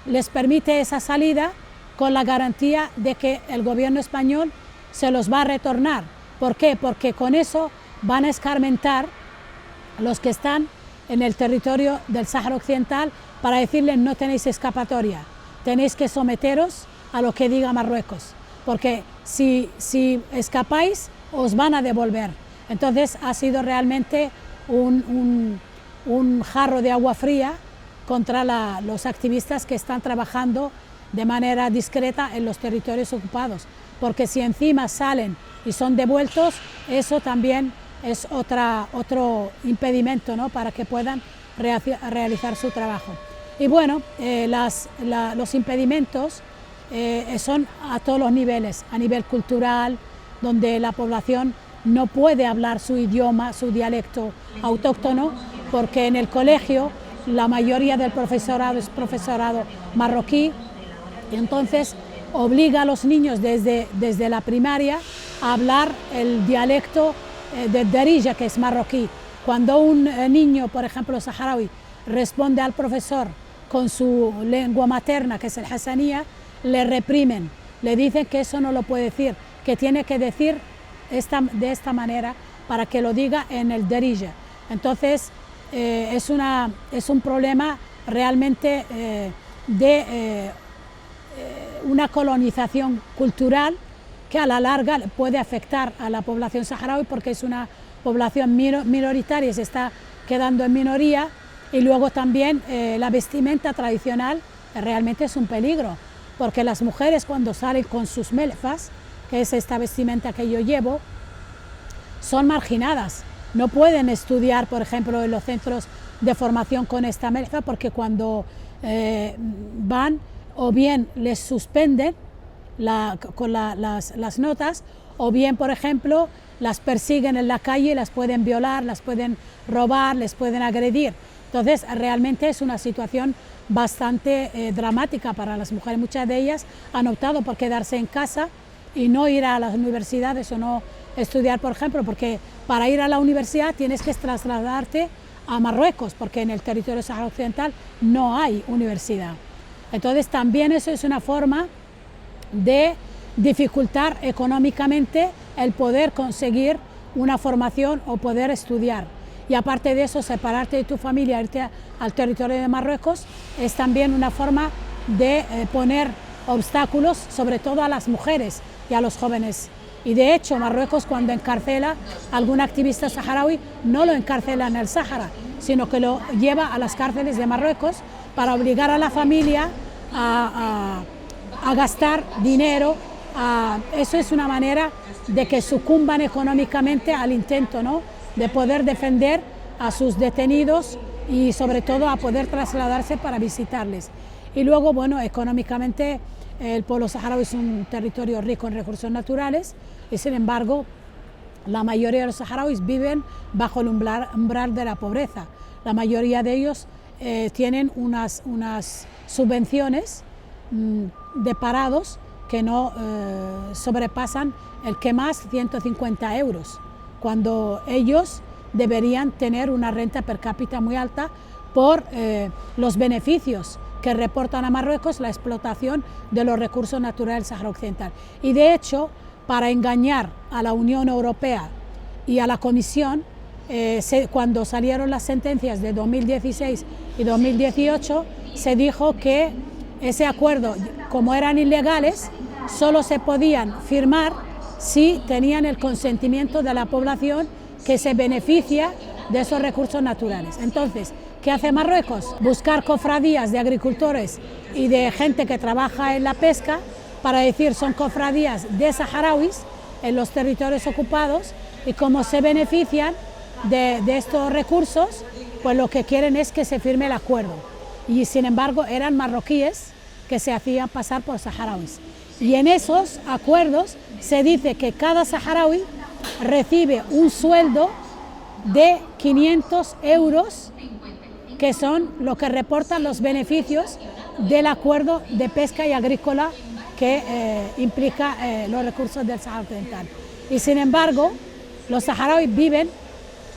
les permite esa salida con la garantía de que el gobierno español se los va a retornar. ¿Por qué? Porque con eso van a escarmentar los que están en el territorio del Sáhara Occidental para decirles: no tenéis escapatoria, tenéis que someteros a lo que diga Marruecos, porque si escapáis os van a devolver. Entonces ha sido realmente un jarro de agua fría contra los activistas que están trabajando de manera discreta en los territorios ocupados, porque si encima salen y son devueltos, eso también es otro impedimento, ¿no?, para que puedan realizar su trabajo. Y bueno, los impedimentos son a todos los niveles, a nivel cultural, donde la población no puede hablar su idioma, su dialecto autóctono, porque en el colegio la mayoría del profesorado es profesorado marroquí, y entonces obliga a los niños desde la primaria a hablar el dialecto de Darija, que es marroquí. Cuando un niño, por ejemplo saharaui, responde al profesor con su lengua materna, que es el hasanía, le reprimen, le dicen que eso no lo puede decir, que tiene que decir de esta manera para que lo diga en el Darija. Entonces es un problema realmente de una colonización cultural que a la larga puede afectar a la población saharaui, porque es una población minoritaria, se está quedando en minoría, y luego también la vestimenta tradicional realmente es un peligro, porque las mujeres cuando salen con sus melfas, que es esta vestimenta que yo llevo, son marginadas, no pueden estudiar, por ejemplo, en los centros de formación con esta melfa, porque cuando van, o bien les suspenden con las notas, o bien, por ejemplo, las persiguen en la calle, las pueden violar, las pueden robar, les pueden agredir. Entonces, realmente es una situación bastante dramática para las mujeres. Muchas de ellas han optado por quedarse en casa y no ir a las universidades o no estudiar, por ejemplo, porque para ir a la universidad tienes que trasladarte a Marruecos, porque en el territorio saharaui occidental no hay universidad. Entonces también eso es una forma de dificultar económicamente el poder conseguir una formación o poder estudiar. Y aparte de eso, separarte de tu familia, irte al territorio de Marruecos, es también una forma de poner obstáculos, sobre todo a las mujeres y a los jóvenes. Y de hecho, Marruecos, cuando encarcela a algún activista saharaui, no lo encarcela en el Sáhara, sino que lo lleva a las cárceles de Marruecos para obligar a la familia a gastar dinero. Eso es una manera de que sucumban económicamente al intento, ¿no?, de poder defender a sus detenidos y sobre todo a poder trasladarse para visitarles. Y luego, bueno, económicamente el pueblo saharaui es un territorio rico en recursos naturales y sin embargo la mayoría de los saharauis viven bajo el umbral de la pobreza. La mayoría de ellos tienen unas subvenciones de parados que no sobrepasan el que más 150 euros, cuando ellos deberían tener una renta per cápita muy alta por los beneficios que reportan a Marruecos la explotación de los recursos naturales del Sáhara Occidental. Y de hecho, para engañar a la Unión Europea y a la Comisión, cuando salieron las sentencias de 2016 y 2018, se dijo que ese acuerdo, como eran ilegales, solo se podían firmar si tenían el consentimiento de la población que se beneficia de esos recursos naturales. Entonces, ¿qué hace Marruecos? Buscar cofradías de agricultores y de gente que trabaja en la pesca para decir son cofradías de saharauis en los territorios ocupados, y como se benefician de estos recursos, pues lo que quieren es que se firme el acuerdo. Y sin embargo eran marroquíes que se hacían pasar por saharauis. Y en esos acuerdos se dice que cada saharaui recibe un sueldo de 500 euros, que son lo que reportan los beneficios del acuerdo de pesca y agrícola que implica los recursos del Sáhara Occidental. Y sin embargo, los saharauis viven,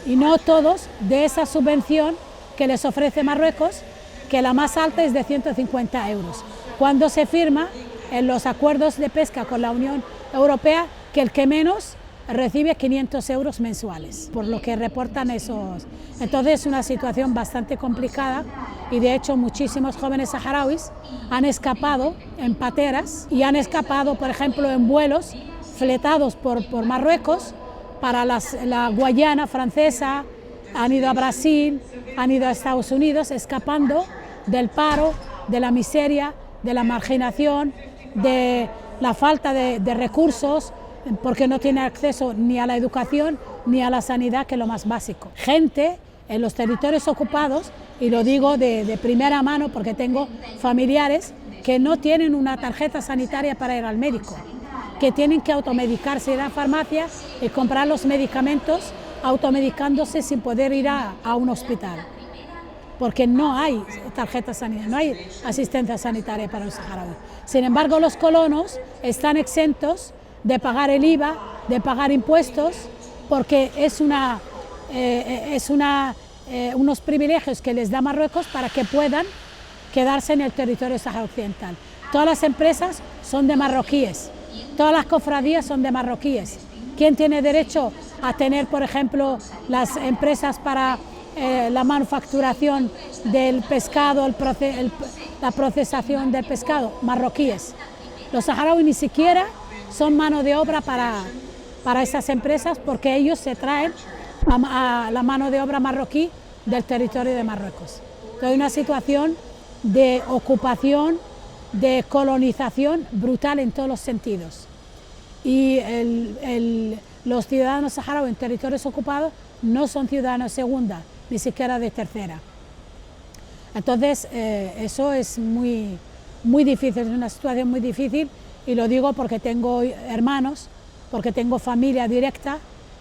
y no todos, de esa subvención que les ofrece Marruecos, que la más alta es de 150 euros. Cuando se firma en los acuerdos de pesca con la Unión Europea, que el que menos recibe 500 euros mensuales, por lo que reportan esos. Entonces es una situación bastante complicada, y de hecho muchísimos jóvenes saharauis han escapado en pateras y han escapado, por ejemplo, en vuelos fletados por Marruecos para la Guayana francesa, han ido a Brasil, han ido a Estados Unidos, escapando del paro, de la miseria, de la marginación, de la falta de recursos, porque no tiene acceso ni a la educación ni a la sanidad, que es lo más básico. Gente en los territorios ocupados, y lo digo de primera mano porque tengo familiares que no tienen una tarjeta sanitaria para ir al médico, que tienen que automedicarse, ir a la farmacia y comprar los medicamentos automedicándose sin poder ir a un hospital, porque no hay tarjeta sanitaria, no hay asistencia sanitaria para los saharauis. Sin embargo, los colonos están exentos de pagar el IVA, de pagar impuestos, porque es unos privilegios que les da Marruecos para que puedan quedarse en el territorio sahara occidental. Todas las empresas son de marroquíes, todas las cofradías son de marroquíes. ¿Quién tiene derecho a tener, por ejemplo, las empresas para la manufacturación del pescado, la procesación del pescado? Marroquíes. Los saharauis ni siquiera son mano de obra para esas empresas, porque ellos se traen a la mano de obra marroquí del territorio de Marruecos. Entonces, hay una situación de ocupación, de colonización brutal en todos los sentidos. Y los ciudadanos saharauis en territorios ocupados no son ciudadanos de segunda, ni siquiera de tercera. Entonces, eso es muy difícil, es una situación muy difícil, y lo digo porque tengo hermanos, porque tengo familia directa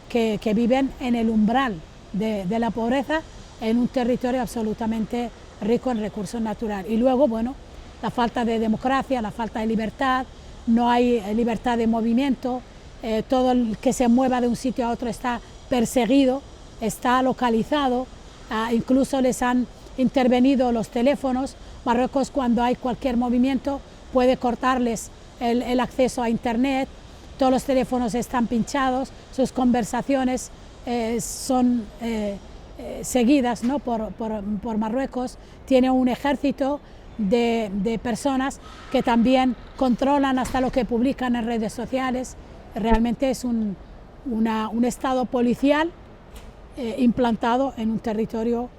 que viven en el umbral de la pobreza, en un territorio absolutamente rico en recursos naturales. Y luego, bueno, la falta de democracia, la falta de libertad, no hay libertad de movimiento, todo el que se mueva de un sitio a otro está perseguido, está localizado, incluso les han intervenido los teléfonos. Marruecos, cuando hay cualquier movimiento, puede cortarles el acceso a internet, todos los teléfonos están pinchados, sus conversaciones son seguidas, ¿no?, por Marruecos. Tiene un ejército de personas que también controlan hasta lo que publican en redes sociales. Realmente es un estado policial implantado en un territorio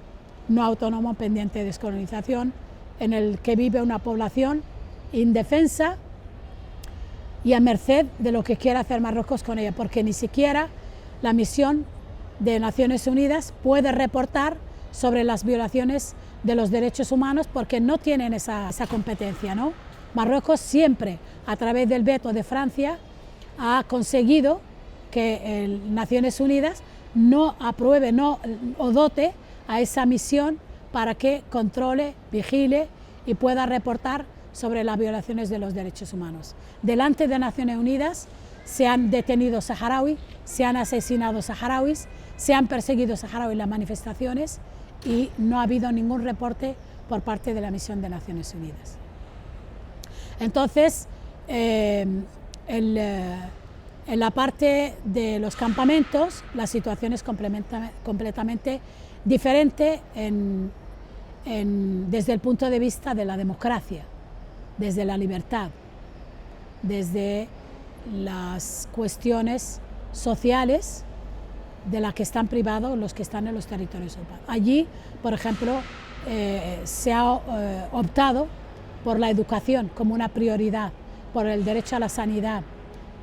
no autónomo pendiente de descolonización, en el que vive una población indefensa y a merced de lo que quiera hacer Marruecos con ella, porque ni siquiera la misión de Naciones Unidas puede reportar sobre las violaciones de los derechos humanos porque no tienen esa competencia, ¿no? Marruecos siempre, a través del veto de Francia, ha conseguido que Naciones Unidas no apruebe o dote a esa misión para que controle, vigile y pueda reportar sobre las violaciones de los derechos humanos. Delante de Naciones Unidas se han detenido saharauis, se han asesinado saharauis, se han perseguido saharauis en las manifestaciones y no ha habido ningún reporte por parte de la misión de Naciones Unidas. Entonces, en la parte de los campamentos, la situación es completamente diferente desde el punto de vista de la democracia, desde la libertad, desde las cuestiones sociales de las que están privados los que están en los territorios ocupados. Allí, por ejemplo, se ha optado por la educación como una prioridad, por el derecho a la sanidad,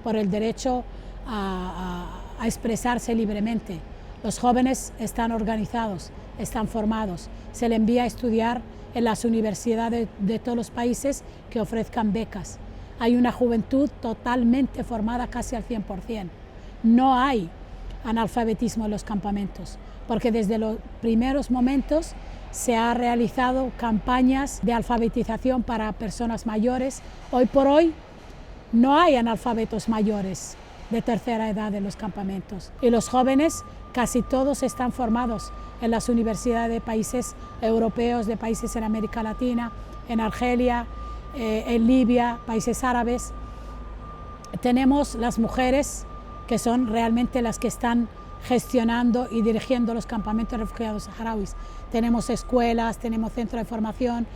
por el derecho a expresarse libremente. Los jóvenes están organizados, están formados, se les envía a estudiar en las universidades de todos los países que ofrezcan becas. Hay una juventud totalmente formada casi al 100%. No hay analfabetismo en los campamentos, porque desde los primeros momentos se han realizado campañas de alfabetización para personas mayores. Hoy por hoy no hay analfabetos mayores de tercera edad en los campamentos y los jóvenes casi todos están formados en las universidades de países europeos, de países en América Latina, en Argelia, en Libia, países árabes. Tenemos las mujeres que son realmente las que están gestionando y dirigiendo los campamentos de refugiados saharauis. Tenemos escuelas, tenemos centros de formación,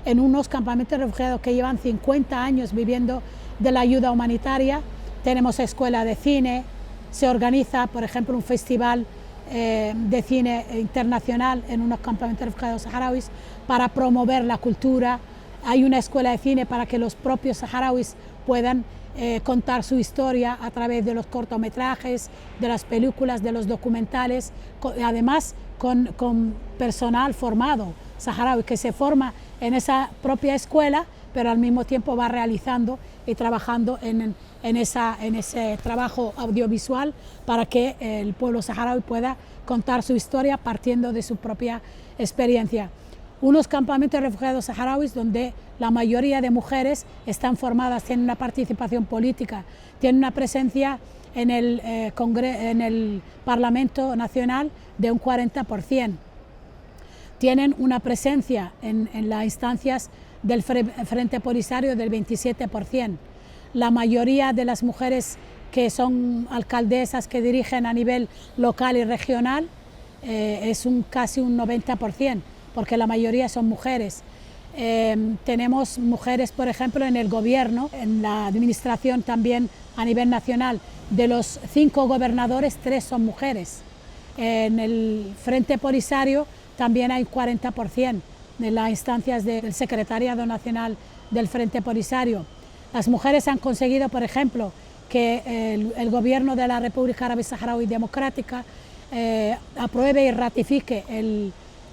en unos campamentos de refugiados que llevan 50 años viviendo de la ayuda humanitaria. Tenemos escuela de cine, se organiza, por ejemplo, un festival de cine internacional en unos campamentos de refugiados saharauis para promover la cultura. Hay una escuela de cine para que los propios saharauis puedan contar su historia a través de los cortometrajes, de las películas, de los documentales, además con personal formado saharaui que se forma en esa propia escuela, pero al mismo tiempo va realizando y trabajando en ese trabajo audiovisual para que el pueblo saharaui pueda contar su historia partiendo de su propia experiencia. Unos campamentos de refugiados saharauis donde la mayoría de mujeres están formadas, tienen una participación política, tienen una presencia en el Parlamento Nacional de un 40%. Tienen una presencia en las instancias del Frente Polisario del 27%. La mayoría de las mujeres que son alcaldesas, que dirigen a nivel local y regional, es casi un 90%, porque la mayoría son mujeres. Tenemos mujeres, por ejemplo, en el gobierno, en la administración también a nivel nacional. De los 5 gobernadores, 3 son mujeres. En el Frente Polisario también hay 40% de las instancias del Secretariado Nacional del Frente Polisario. Las mujeres han conseguido, por ejemplo, que el gobierno de la República Árabe Saharaui Democrática apruebe y ratifique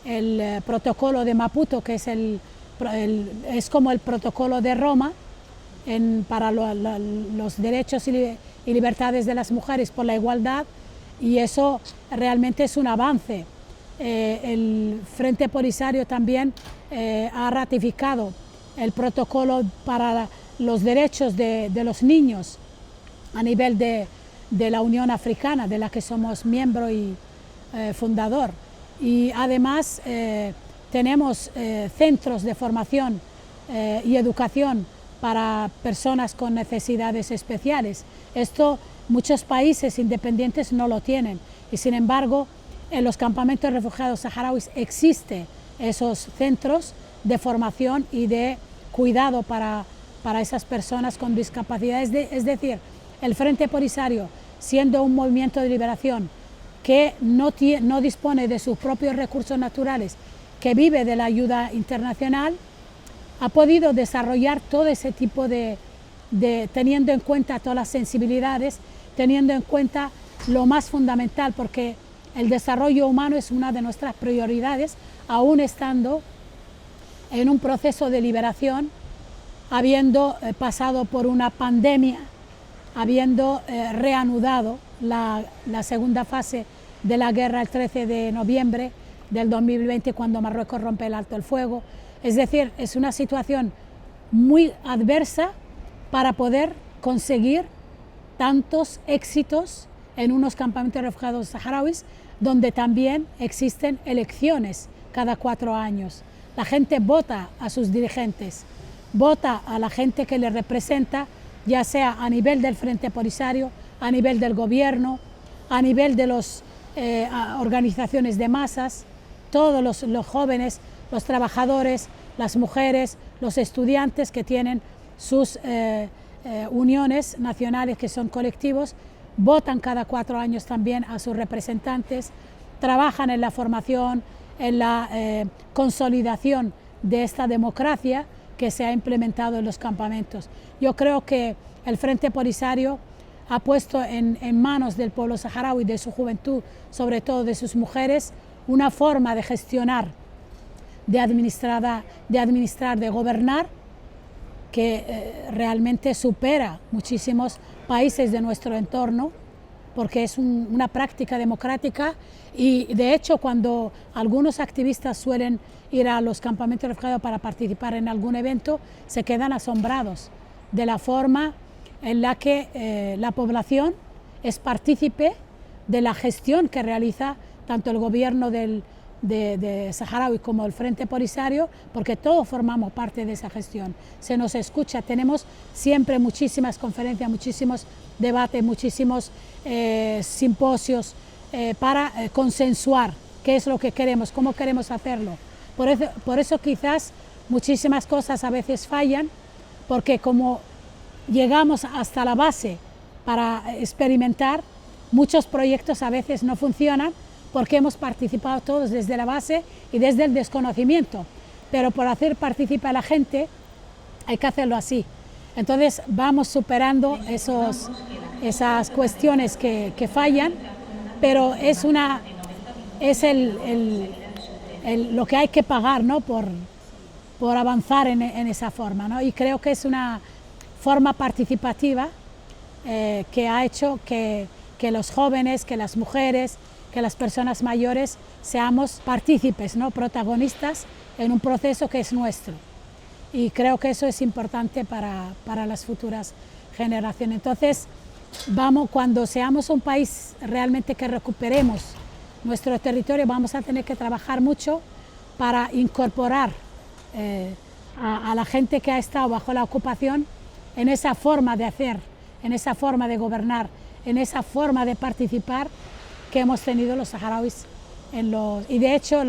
el protocolo de Maputo, que es como el protocolo de Roma para los derechos y libertades de las mujeres por la igualdad, y eso realmente es un avance. El Frente Polisario también ha ratificado el protocolo para los derechos de los niños a nivel de la Unión Africana, de la que somos miembro y fundador. y además tenemos centros de formación y educación para personas con necesidades especiales. Esto muchos países independientes no lo tienen y sin embargo en los campamentos de refugiados saharauis existen esos centros de formación y de cuidado para esas personas con discapacidades. Es decir, el Frente Polisario, siendo un movimiento de liberación que no dispone de sus propios recursos naturales, que vive de la ayuda internacional, ha podido desarrollar todo ese tipo teniendo en cuenta todas las sensibilidades, teniendo en cuenta lo más fundamental, porque el desarrollo humano es una de nuestras prioridades, aún estando en un proceso de liberación, habiendo pasado por una pandemia, habiendo reanudado la segunda fase de la guerra el 13 de noviembre del 2020, cuando Marruecos rompe el alto el fuego. Es decir, es una situación muy adversa para poder conseguir tantos éxitos en unos campamentos de refugiados saharauis, donde también existen elecciones cada 4 años. La gente vota a sus dirigentes, vota a la gente que le representa, ya sea a nivel del Frente Polisario, a nivel del gobierno, a nivel de las organizaciones de masas, todos los jóvenes, los trabajadores, las mujeres, los estudiantes que tienen sus uniones nacionales, que son colectivos, votan cada 4 años también a sus representantes, trabajan en la formación, en la consolidación de esta democracia que se ha implementado en los campamentos. Yo creo que el Frente Polisario ha puesto en manos del pueblo saharaui, de su juventud, sobre todo de sus mujeres, una forma de gestionar, de administrar, de gobernar, que realmente supera muchísimos países de nuestro entorno, porque es una práctica democrática. Y de hecho, cuando algunos activistas suelen ir a los campamentos de refugiados para participar en algún evento, se quedan asombrados de la forma en la que la población es partícipe de la gestión que realiza tanto el gobierno de Saharaui como el Frente Polisario, porque todos formamos parte de esa gestión. Se nos escucha, tenemos siempre muchísimas conferencias, muchísimos debates, muchísimos simposios para consensuar qué es lo que queremos, cómo queremos hacerlo. Por eso quizás muchísimas cosas a veces fallan, porque como llegamos hasta la base para experimentar, muchos proyectos a veces no funcionan, porque hemos participado todos desde la base y desde el desconocimiento, pero por hacer participar a la gente hay que hacerlo así. Entonces vamos superando esas cuestiones que fallan, pero es lo que hay que pagar, ¿no? por avanzar en esa forma, ¿no? Y creo que es una forma participativa que ha hecho que los jóvenes, que las mujeres, que las personas mayores seamos partícipes, ¿no? Protagonistas en un proceso que es nuestro. Y creo que eso es importante para las futuras generaciones. Entonces, cuando seamos un país realmente que recuperemos nuestro territorio, vamos a tener que trabajar mucho para incorporar a la gente que ha estado bajo la ocupación en esa forma de hacer, en esa forma de gobernar, en esa forma de participar que hemos tenido los saharauis. Y de hecho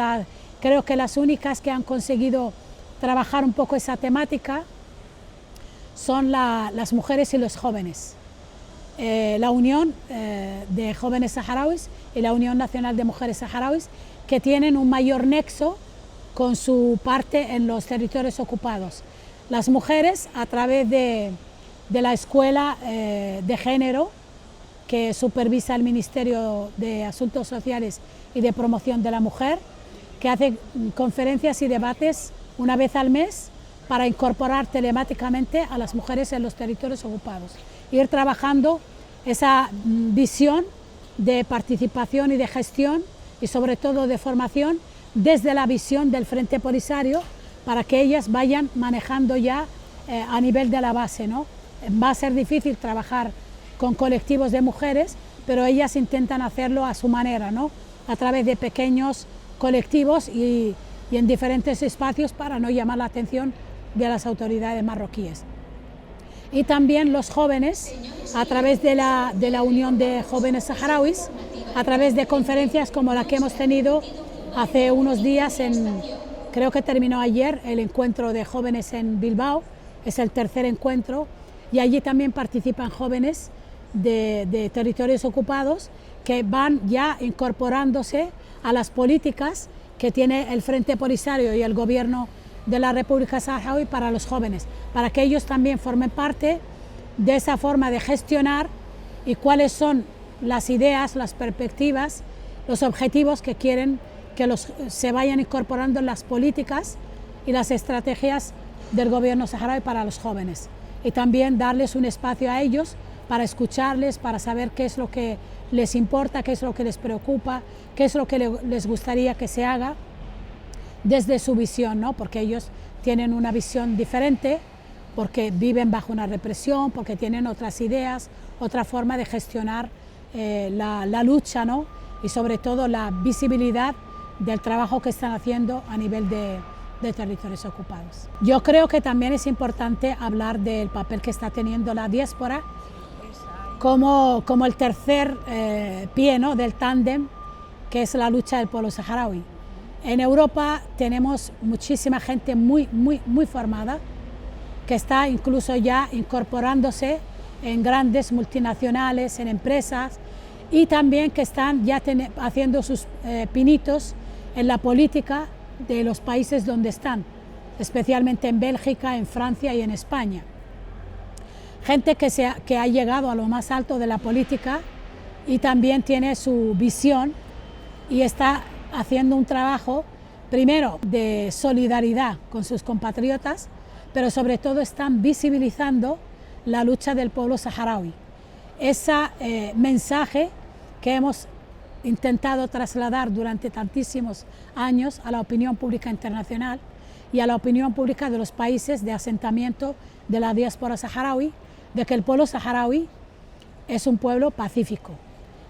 creo que las únicas que han conseguido trabajar un poco esa temática son las mujeres y los jóvenes. La Unión de Jóvenes Saharauis y la Unión Nacional de Mujeres Saharauis, que tienen un mayor nexo con su parte en los territorios ocupados. Las mujeres, a través de la Escuela de Género, que supervisa el Ministerio de Asuntos Sociales y de Promoción de la Mujer, que hace conferencias y debates una vez al mes para incorporar telemáticamente a las mujeres en los territorios ocupados. Ir trabajando esa visión de participación y de gestión y sobre todo de formación desde la visión del Frente Polisario, para que ellas vayan manejando ya a nivel de la base, ¿no? Va a ser difícil trabajar con colectivos de mujeres, pero ellas intentan hacerlo a su manera, ¿no? A través de pequeños colectivos y en diferentes espacios para no llamar la atención de las autoridades marroquíes. Y también los jóvenes, a través de la Unión de Jóvenes Saharauis, a través de conferencias como la que hemos tenido hace unos días, creo que terminó ayer, el encuentro de jóvenes en Bilbao, es el tercer encuentro, y allí también participan jóvenes de territorios ocupados que van ya incorporándose a las políticas que tiene el Frente Polisario y el gobierno de la República Saharaui para los jóvenes, para que ellos también formen parte de esa forma de gestionar y cuáles son las ideas, las perspectivas, los objetivos que quieren que se vayan incorporando en las políticas y las estrategias del gobierno saharaui para los jóvenes. Y también darles un espacio a ellos para escucharles, para saber qué es lo que les importa, qué es lo que les preocupa, qué es lo que les gustaría que se haga desde su visión, ¿no? Porque ellos tienen una visión diferente, porque viven bajo una represión, porque tienen otras ideas, otra forma de gestionar la lucha, ¿no? Y sobre todo la visibilidad del trabajo que están haciendo a nivel de territorios ocupados. Yo creo que también es importante hablar del papel que está teniendo la diáspora como el tercer pie, ¿no? Del tándem que es la lucha del pueblo saharaui. En Europa tenemos muchísima gente muy formada que está incluso ya incorporándose en grandes multinacionales, en empresas, y también que están ya haciendo sus pinitos en la política de los países donde están, especialmente en Bélgica, en Francia y en España. Gente que ha llegado a lo más alto de la política y también tiene su visión y está haciendo un trabajo, primero, de solidaridad con sus compatriotas, pero sobre todo están visibilizando la lucha del pueblo saharaui. Ese mensaje que hemos intentado trasladar durante tantísimos años a la opinión pública internacional y a la opinión pública de los países de asentamiento de la diáspora saharaui, de que el pueblo saharaui es un pueblo pacífico,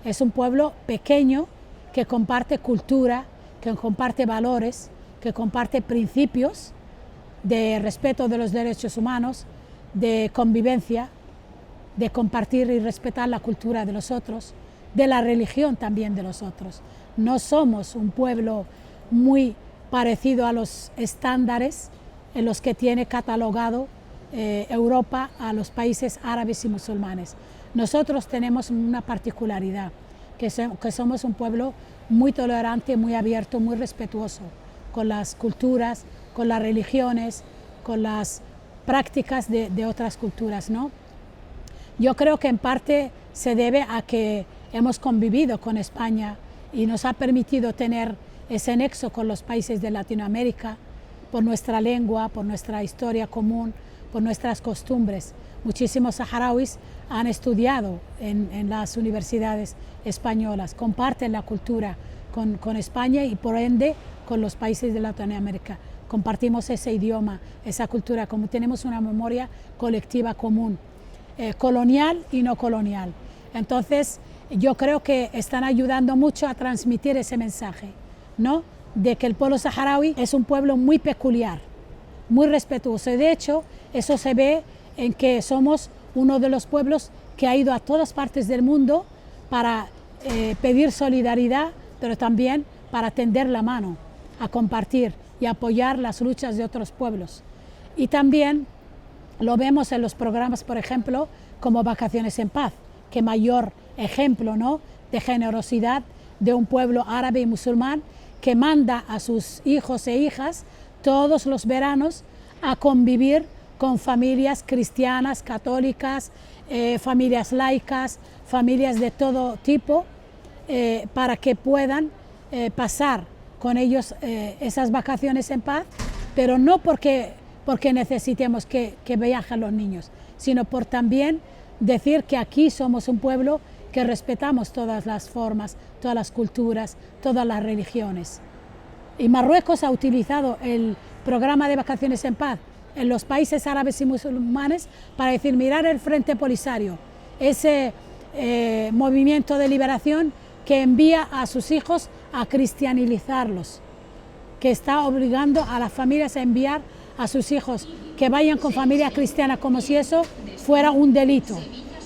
es un pueblo pequeño que comparte cultura, que comparte valores, que comparte principios de respeto de los derechos humanos, de convivencia, de compartir y respetar la cultura de los otros, de la religión también de los otros. No somos un pueblo muy parecido a los estándares en los que tiene catalogado Europa a los países árabes y musulmanes. Nosotros tenemos una particularidad, que somos un pueblo muy tolerante, muy abierto, muy respetuoso con las culturas, con las religiones, con las prácticas de otras culturas, ¿no? Yo creo que en parte se debe a que hemos convivido con España y nos ha permitido tener ese nexo con los países de Latinoamérica por nuestra lengua, por nuestra historia común, por nuestras costumbres. Muchísimos saharauis han estudiado en las universidades españolas, comparten la cultura con España y por ende con los países de Latinoamérica. Compartimos ese idioma, esa cultura, como tenemos una memoria colectiva común, colonial y no colonial. Entonces, yo creo que están ayudando mucho a transmitir ese mensaje, ¿no? De que el pueblo saharaui es un pueblo muy peculiar, muy respetuoso. Y de hecho, eso se ve en que somos uno de los pueblos que ha ido a todas partes del mundo para pedir solidaridad, pero también para tender la mano, a compartir y apoyar las luchas de otros pueblos. Y también lo vemos en los programas, por ejemplo, como Vacaciones en Paz, que mayor ejemplo, ¿no?, de generosidad de un pueblo árabe y musulmán que manda a sus hijos e hijas todos los veranos a convivir con familias cristianas, católicas, familias laicas, familias de todo tipo, para que puedan pasar con ellos esas vacaciones en paz, pero no porque necesitemos que viajen los niños, sino por también decir que aquí somos un pueblo que respetamos todas las formas, todas las culturas, todas las religiones. Y Marruecos ha utilizado el programa de Vacaciones en Paz en los países árabes y musulmanes para decir, mirar el Frente Polisario, ese movimiento de liberación que envía a sus hijos a cristianizarlos, que está obligando a las familias a enviar a sus hijos que vayan con familias cristianas como si eso fuera un delito.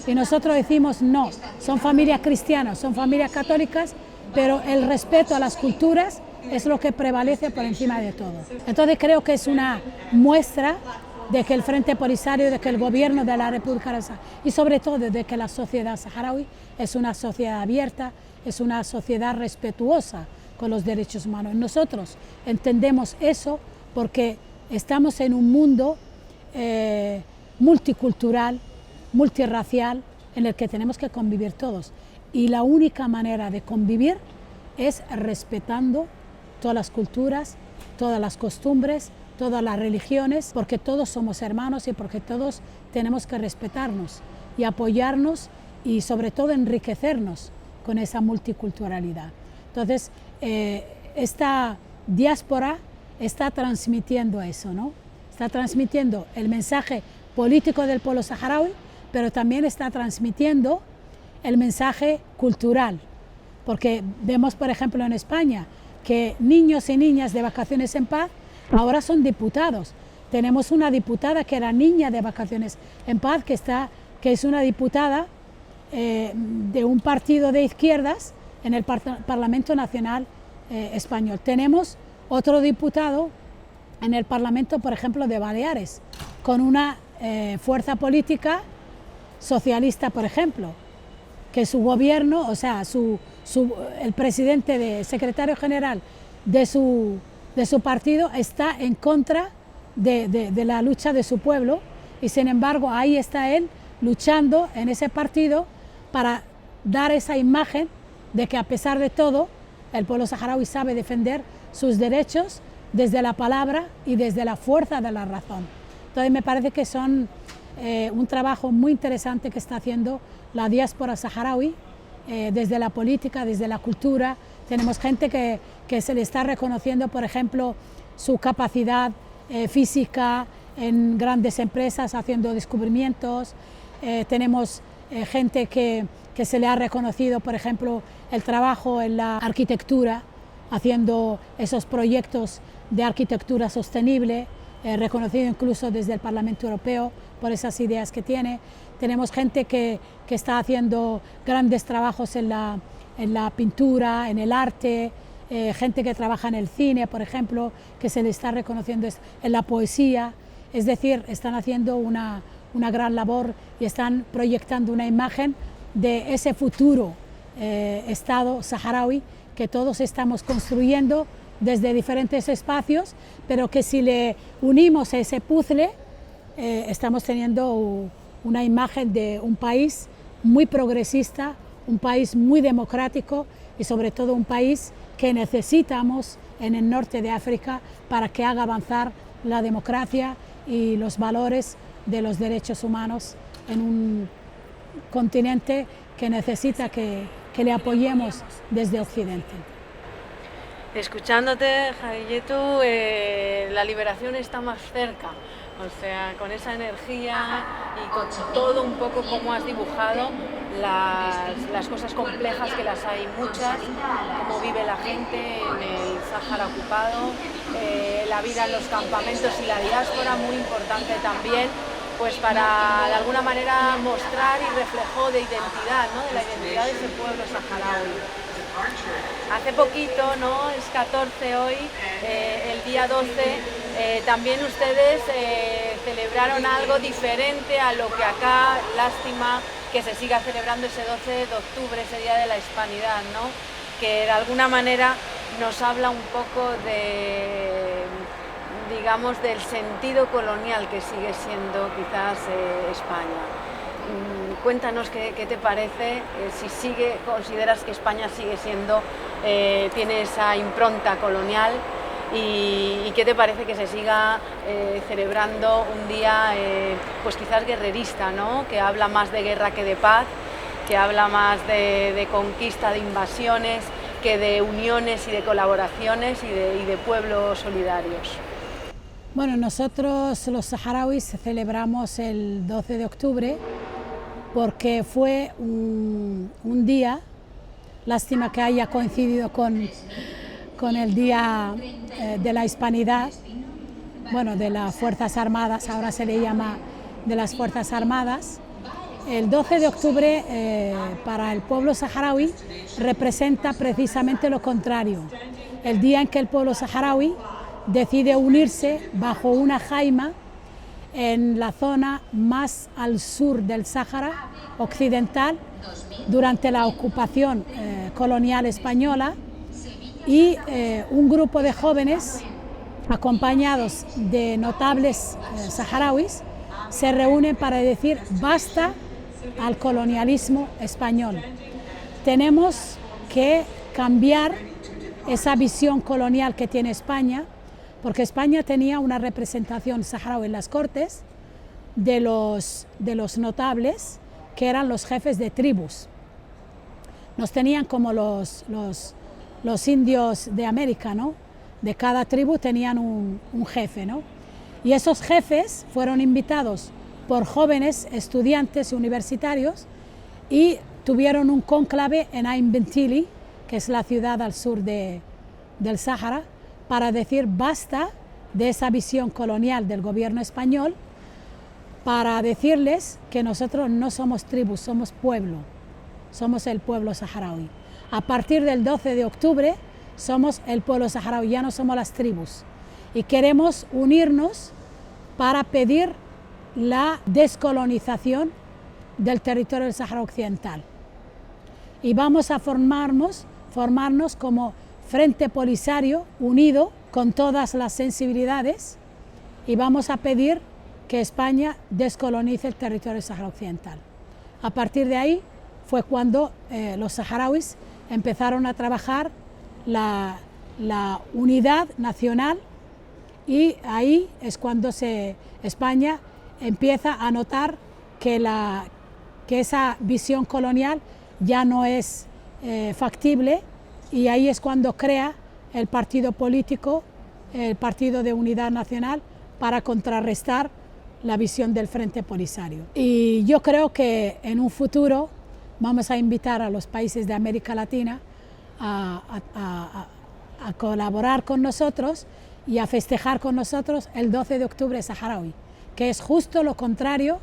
Y nosotros decimos no, son familias cristianas, son familias católicas, pero el respeto a las culturas es lo que prevalece por encima de todo. Entonces creo que es una muestra de que el Frente Polisario, de que el gobierno de la República Árabe y sobre todo de que la sociedad saharaui es una sociedad abierta, es una sociedad respetuosa con los derechos humanos. Nosotros entendemos eso porque estamos en un mundo multicultural, multirracial, en el que tenemos que convivir todos. Y la única manera de convivir es respetando todas las culturas, todas las costumbres, todas las religiones, porque todos somos hermanos y porque todos tenemos que respetarnos y apoyarnos y sobre todo enriquecernos con esa multiculturalidad. Entonces, esta diáspora está transmitiendo eso, ¿no? Está transmitiendo el mensaje político del pueblo saharaui, pero también está transmitiendo el mensaje cultural, porque vemos, por ejemplo, en España, que niños y niñas de Vacaciones en Paz ahora son diputados. Tenemos una diputada que era niña de Vacaciones en Paz, que es una diputada de un partido de izquierdas en el Parlamento Nacional Español. Tenemos otro diputado en el Parlamento, por ejemplo, de Baleares, con una fuerza política socialista, por ejemplo, que su gobierno, o sea, el presidente, secretario general de su partido está en contra de la lucha de su pueblo y sin embargo ahí está él luchando en ese partido para dar esa imagen de que a pesar de todo el pueblo saharaui sabe defender sus derechos desde la palabra y desde la fuerza de la razón. Entonces me parece que son un trabajo muy interesante que está haciendo la diáspora saharaui desde la política, desde la cultura. Tenemos gente que se le está reconociendo, por ejemplo, su capacidad física en grandes empresas haciendo descubrimientos. Tenemos gente que se le ha reconocido, por ejemplo, el trabajo en la arquitectura, haciendo esos proyectos de arquitectura sostenible, reconocido incluso desde el Parlamento Europeo por esas ideas que tiene. Tenemos gente que está haciendo grandes trabajos en la pintura, en el arte, gente que trabaja en el cine, por ejemplo, que se le está reconociendo en la poesía. Es decir, están haciendo una gran labor y están proyectando una imagen de ese futuro Estado saharaui que todos estamos construyendo desde diferentes espacios, pero que si le unimos a ese puzzle, estamos teniendo una imagen de un país muy progresista, un país muy democrático y sobre todo un país que necesitamos en el norte de África para que haga avanzar la democracia y los valores de los derechos humanos en un continente que necesita que le apoyemos desde Occidente. Escuchándote, Jarilletu, la liberación está más cerca, o sea, con esa energía y con todo un poco como has dibujado las cosas complejas, que las hay muchas, cómo vive la gente en el Sáhara ocupado, la vida en los campamentos y la diáspora, muy importante también, pues para de alguna manera mostrar y reflejo de identidad, ¿no? De la identidad de ese pueblo saharaui. Hace poquito, ¿no? Es 14 hoy, el día 12, también ustedes celebraron algo diferente a lo que acá, lástima que se siga celebrando ese 12 de octubre, ese Día de la Hispanidad, ¿no? Que de alguna manera nos habla un poco de, digamos, del sentido colonial que sigue siendo quizás España. Cuéntanos qué te parece, si consideras que España sigue siendo, tiene esa impronta colonial y qué te parece que se siga celebrando un día pues quizás guerrerista, ¿no? Que habla más de guerra que de paz, que habla más de conquista, de invasiones, que de uniones y de colaboraciones y de pueblos solidarios. Bueno, nosotros los saharauis celebramos el 12 de octubre porque fue un día, lástima que haya coincidido con el Día de la Hispanidad, bueno, de las Fuerzas Armadas, ahora se le llama de las Fuerzas Armadas. El 12 de octubre para el pueblo saharaui representa precisamente lo contrario, el día en que el pueblo saharaui decide unirse bajo una jaima en la zona más al sur del Sáhara Occidental durante la ocupación colonial española, y un grupo de jóvenes acompañados de notables saharauis se reúnen para decir basta al colonialismo español. Tenemos que cambiar esa visión colonial que tiene España, porque España tenía una representación saharaui en las Cortes de los notables, que eran los jefes de tribus. Nos tenían como los indios de América, ¿no? De cada tribu tenían un jefe, ¿no? Y esos jefes fueron invitados por jóvenes estudiantes universitarios y tuvieron un cónclave en Ain Bentili, que es la ciudad al sur del Sáhara, para decir basta de esa visión colonial del gobierno español, para decirles que nosotros no somos tribus, somos pueblo, somos el pueblo saharaui. A partir del 12 de octubre somos el pueblo saharaui, ya no somos las tribus, y queremos unirnos para pedir la descolonización del territorio del Sáhara Occidental. Y vamos a formarnos como Frente Polisario unido con todas las sensibilidades, y vamos a pedir que España descolonice el territorio del Sáhara Occidental. A partir de ahí fue cuando los saharauis empezaron a trabajar la unidad nacional, y ahí es cuando España empieza a notar que esa visión colonial ya no es factible, y ahí es cuando crea el partido político, el Partido de Unidad Nacional, para contrarrestar la visión del Frente Polisario. Y yo creo que en un futuro vamos a invitar a los países de América Latina a colaborar con nosotros y a festejar con nosotros el 12 de octubre saharaui, que es justo lo contrario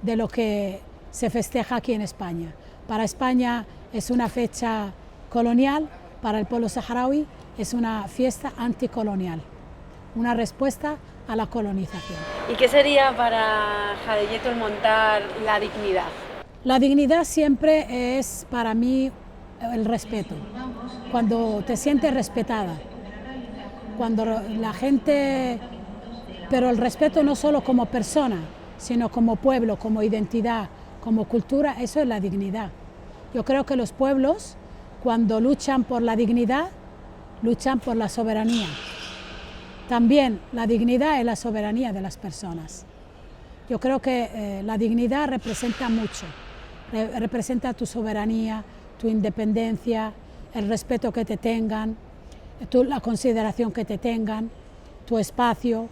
de lo que se festeja aquí en España. Para España es una fecha colonial, para el pueblo saharaui es una fiesta anticolonial, una respuesta a la colonización. ¿Y qué sería para Jadeye Tolmontar la dignidad? La dignidad siempre es para mí el respeto, cuando te sientes respetada, cuando la gente, pero el respeto no solo como persona, sino como pueblo, como identidad, como cultura, eso es la dignidad. Yo creo que los pueblos, cuando luchan por la dignidad, luchan por la soberanía. También la dignidad es la soberanía de las personas. Yo creo que la dignidad representa mucho, representa tu soberanía, tu independencia, el respeto que te tengan, la consideración que te tengan, tu espacio,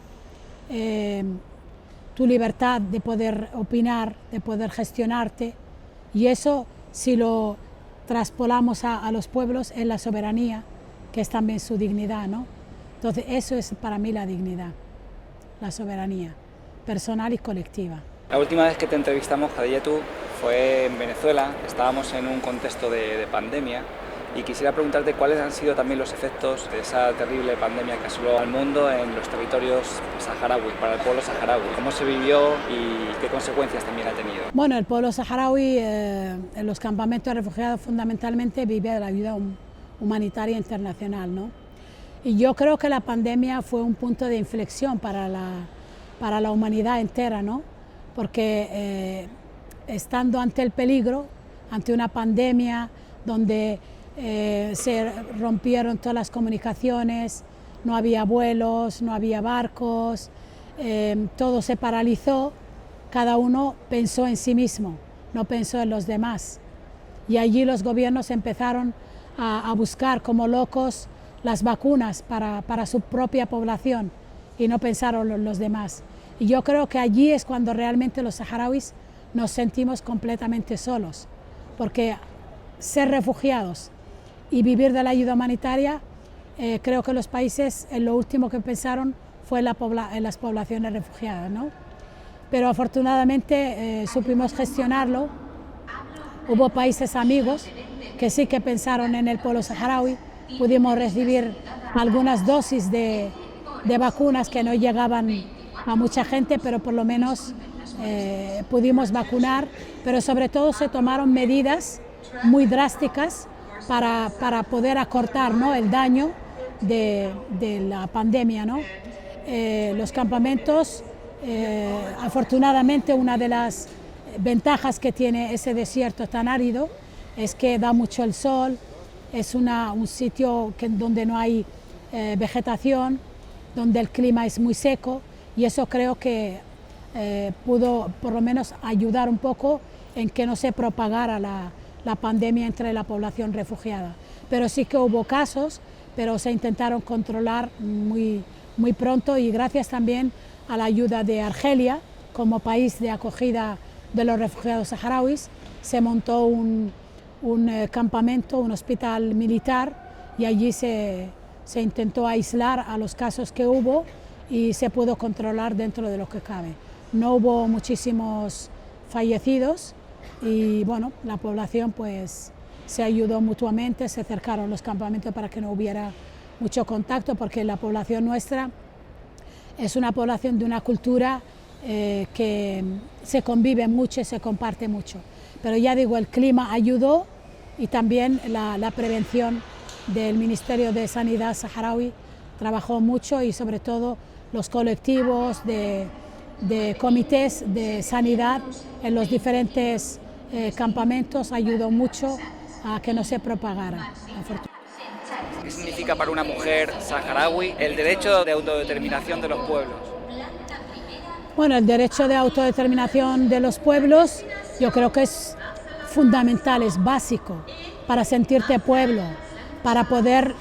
tu libertad de poder opinar, de poder gestionarte, y eso, si lo traspolamos a los pueblos, es la soberanía, que es también su dignidad, ¿no? Entonces eso es para mí la dignidad, la soberanía personal y colectiva. La última vez que te entrevistamos, Jadeye, fue en Venezuela. Estábamos en un contexto de pandemia, y quisiera preguntarte cuáles han sido también los efectos de esa terrible pandemia que asoló al mundo en los territorios saharauis, para el pueblo saharaui. ¿Cómo se vivió y qué consecuencias también ha tenido? Bueno, el pueblo saharaui en los campamentos de refugiados fundamentalmente vive de la ayuda humanitaria internacional, ¿no? Y yo creo que la pandemia fue un punto de inflexión para la humanidad entera, ¿no? Porque estando ante el peligro, ante una pandemia donde se rompieron todas las comunicaciones, no había vuelos, no había barcos, todo se paralizó, cada uno pensó en sí mismo, no pensó en los demás. Y allí los gobiernos empezaron a buscar como locos las vacunas para su propia población, y no pensaron en los demás. Y yo creo que allí es cuando realmente los saharauis nos sentimos completamente solos, porque ser refugiados y vivir de la ayuda humanitaria, creo que los países lo último que pensaron fue en las poblaciones refugiadas, ¿no? Pero afortunadamente supimos gestionarlo. Hubo países amigos que sí que pensaron en el pueblo saharaui, pudimos recibir algunas dosis de vacunas que no llegaban a mucha gente, pero por lo menos pudimos vacunar, pero sobre todo se tomaron medidas muy drásticas para poder acortar, ¿no?, el daño de la pandemia, ¿no? Los campamentos, afortunadamente, una de las ventajas que tiene ese desierto tan árido es que da mucho el sol, es un sitio donde no hay vegetación, donde el clima es muy seco, y eso creo que pudo por lo menos ayudar un poco en que no se propagara la pandemia entre la población refugiada. Pero sí que hubo casos, pero se intentaron controlar muy pronto, y gracias también a la ayuda de Argelia, como país de acogida de los refugiados saharauis, se montó un campamento, un hospital militar, y allí se intentó aislar a los casos que hubo y se pudo controlar dentro de lo que cabe. No hubo muchísimos fallecidos y bueno, la población pues se ayudó mutuamente, se cercaron los campamentos para que no hubiera mucho contacto, porque la población nuestra es una población de una cultura que se convive mucho y se comparte mucho. Pero ya digo, el clima ayudó, y también la prevención del Ministerio de Sanidad saharaui trabajó mucho, y sobre todo los colectivos de comités de sanidad en los diferentes campamentos ayudó mucho a que no se propagara. ¿Qué significa para una mujer saharaui el derecho de autodeterminación de los pueblos? Bueno, el derecho de autodeterminación de los pueblos yo creo que es fundamental, es básico para sentirte pueblo, para poder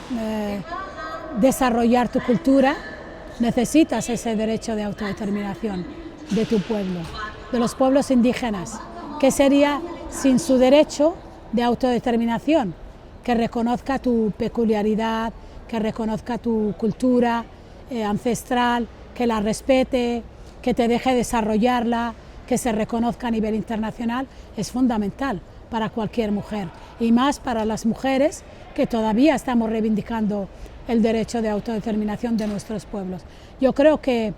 desarrollar tu cultura. Necesitas ese derecho de autodeterminación de tu pueblo, de los pueblos indígenas. ¿Qué sería sin su derecho de autodeterminación? Que reconozca tu peculiaridad, que reconozca tu cultura ancestral, que la respete, que te deje desarrollarla, que se reconozca a nivel internacional, es fundamental para cualquier mujer, y más para las mujeres que todavía estamos reivindicando el derecho de autodeterminación de nuestros pueblos. Yo creo que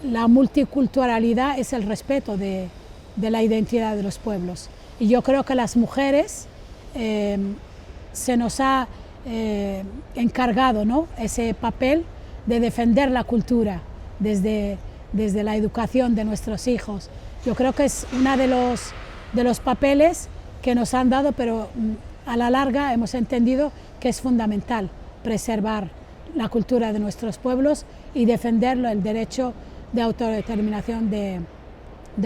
la multiculturalidad es el respeto de la identidad de los pueblos, y yo creo que las mujeres se nos ha encargado, ¿no?, ese papel de defender la cultura desde la educación de nuestros hijos. Yo creo que es uno de los papeles que nos han dado, pero a la larga hemos entendido que es fundamental preservar la cultura de nuestros pueblos y defenderlo, el derecho de autodeterminación de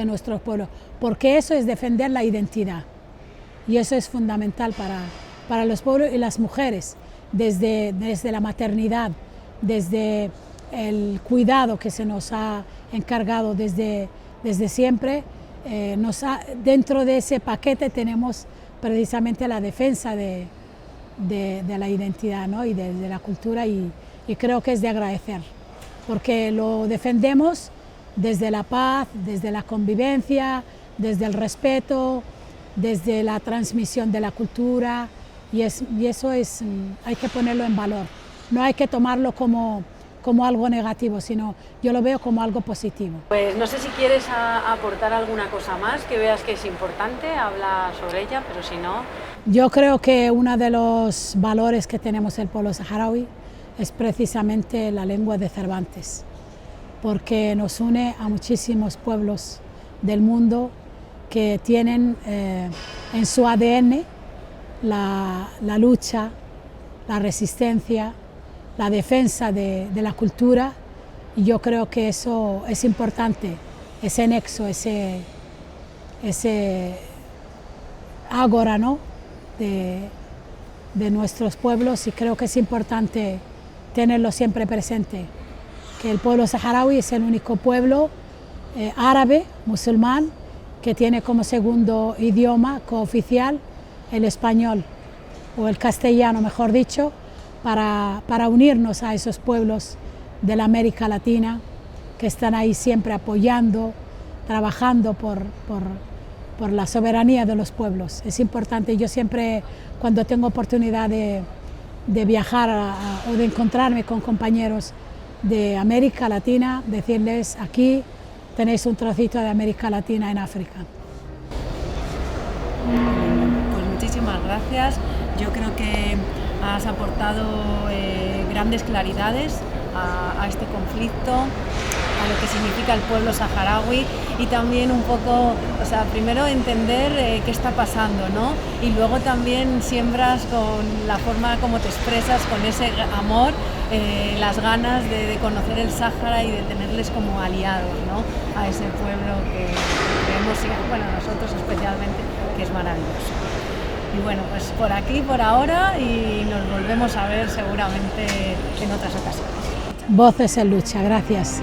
nuestros pueblos, porque eso es defender la identidad, y eso es fundamental para los pueblos y las mujeres, desde la maternidad, desde el cuidado que se nos ha encargado desde siempre. Dentro de ese paquete tenemos precisamente la defensa de la identidad, ¿no?, y de la cultura, y creo que es de agradecer, porque lo defendemos desde la paz, desde la convivencia, desde el respeto, desde la transmisión de la cultura, y eso hay que ponerlo en valor. No hay que tomarlo como algo negativo, sino yo lo veo como algo positivo. Pues no sé si quieres aportar alguna cosa más que veas que es importante, habla sobre ella, pero si no... Yo creo que uno de los valores que tenemos el pueblo saharaui es precisamente la lengua de Cervantes, porque nos une a muchísimos pueblos del mundo que tienen en su ADN la lucha, la resistencia, la defensa de la cultura, y yo creo que eso es importante, ese nexo, ese ágora, ¿no?, de nuestros pueblos, y creo que es importante tenerlo siempre presente, que el pueblo saharaui es el único pueblo árabe, musulmán, que tiene como segundo idioma cooficial el español, o el castellano mejor dicho, para unirnos a esos pueblos de la América Latina que están ahí siempre apoyando, trabajando por la soberanía de los pueblos. Es importante, yo siempre cuando tengo oportunidad de viajar o de encontrarme con compañeros de América Latina, decirles aquí tenéis un trocito de América Latina en África. Pues muchísimas gracias. Yo creo que has aportado grandes claridades a este conflicto, a lo que significa el pueblo saharaui y también un poco, o sea, primero entender qué está pasando, ¿no? Y luego también siembras con la forma como te expresas, con ese amor, las ganas de conocer el Sáhara y de tenerles como aliados, ¿no? A ese pueblo que creemos, bueno, nosotros especialmente, que es maravilloso. Y bueno, pues por aquí, por ahora, y nos volvemos a ver seguramente en otras ocasiones. Voces en Lucha, gracias.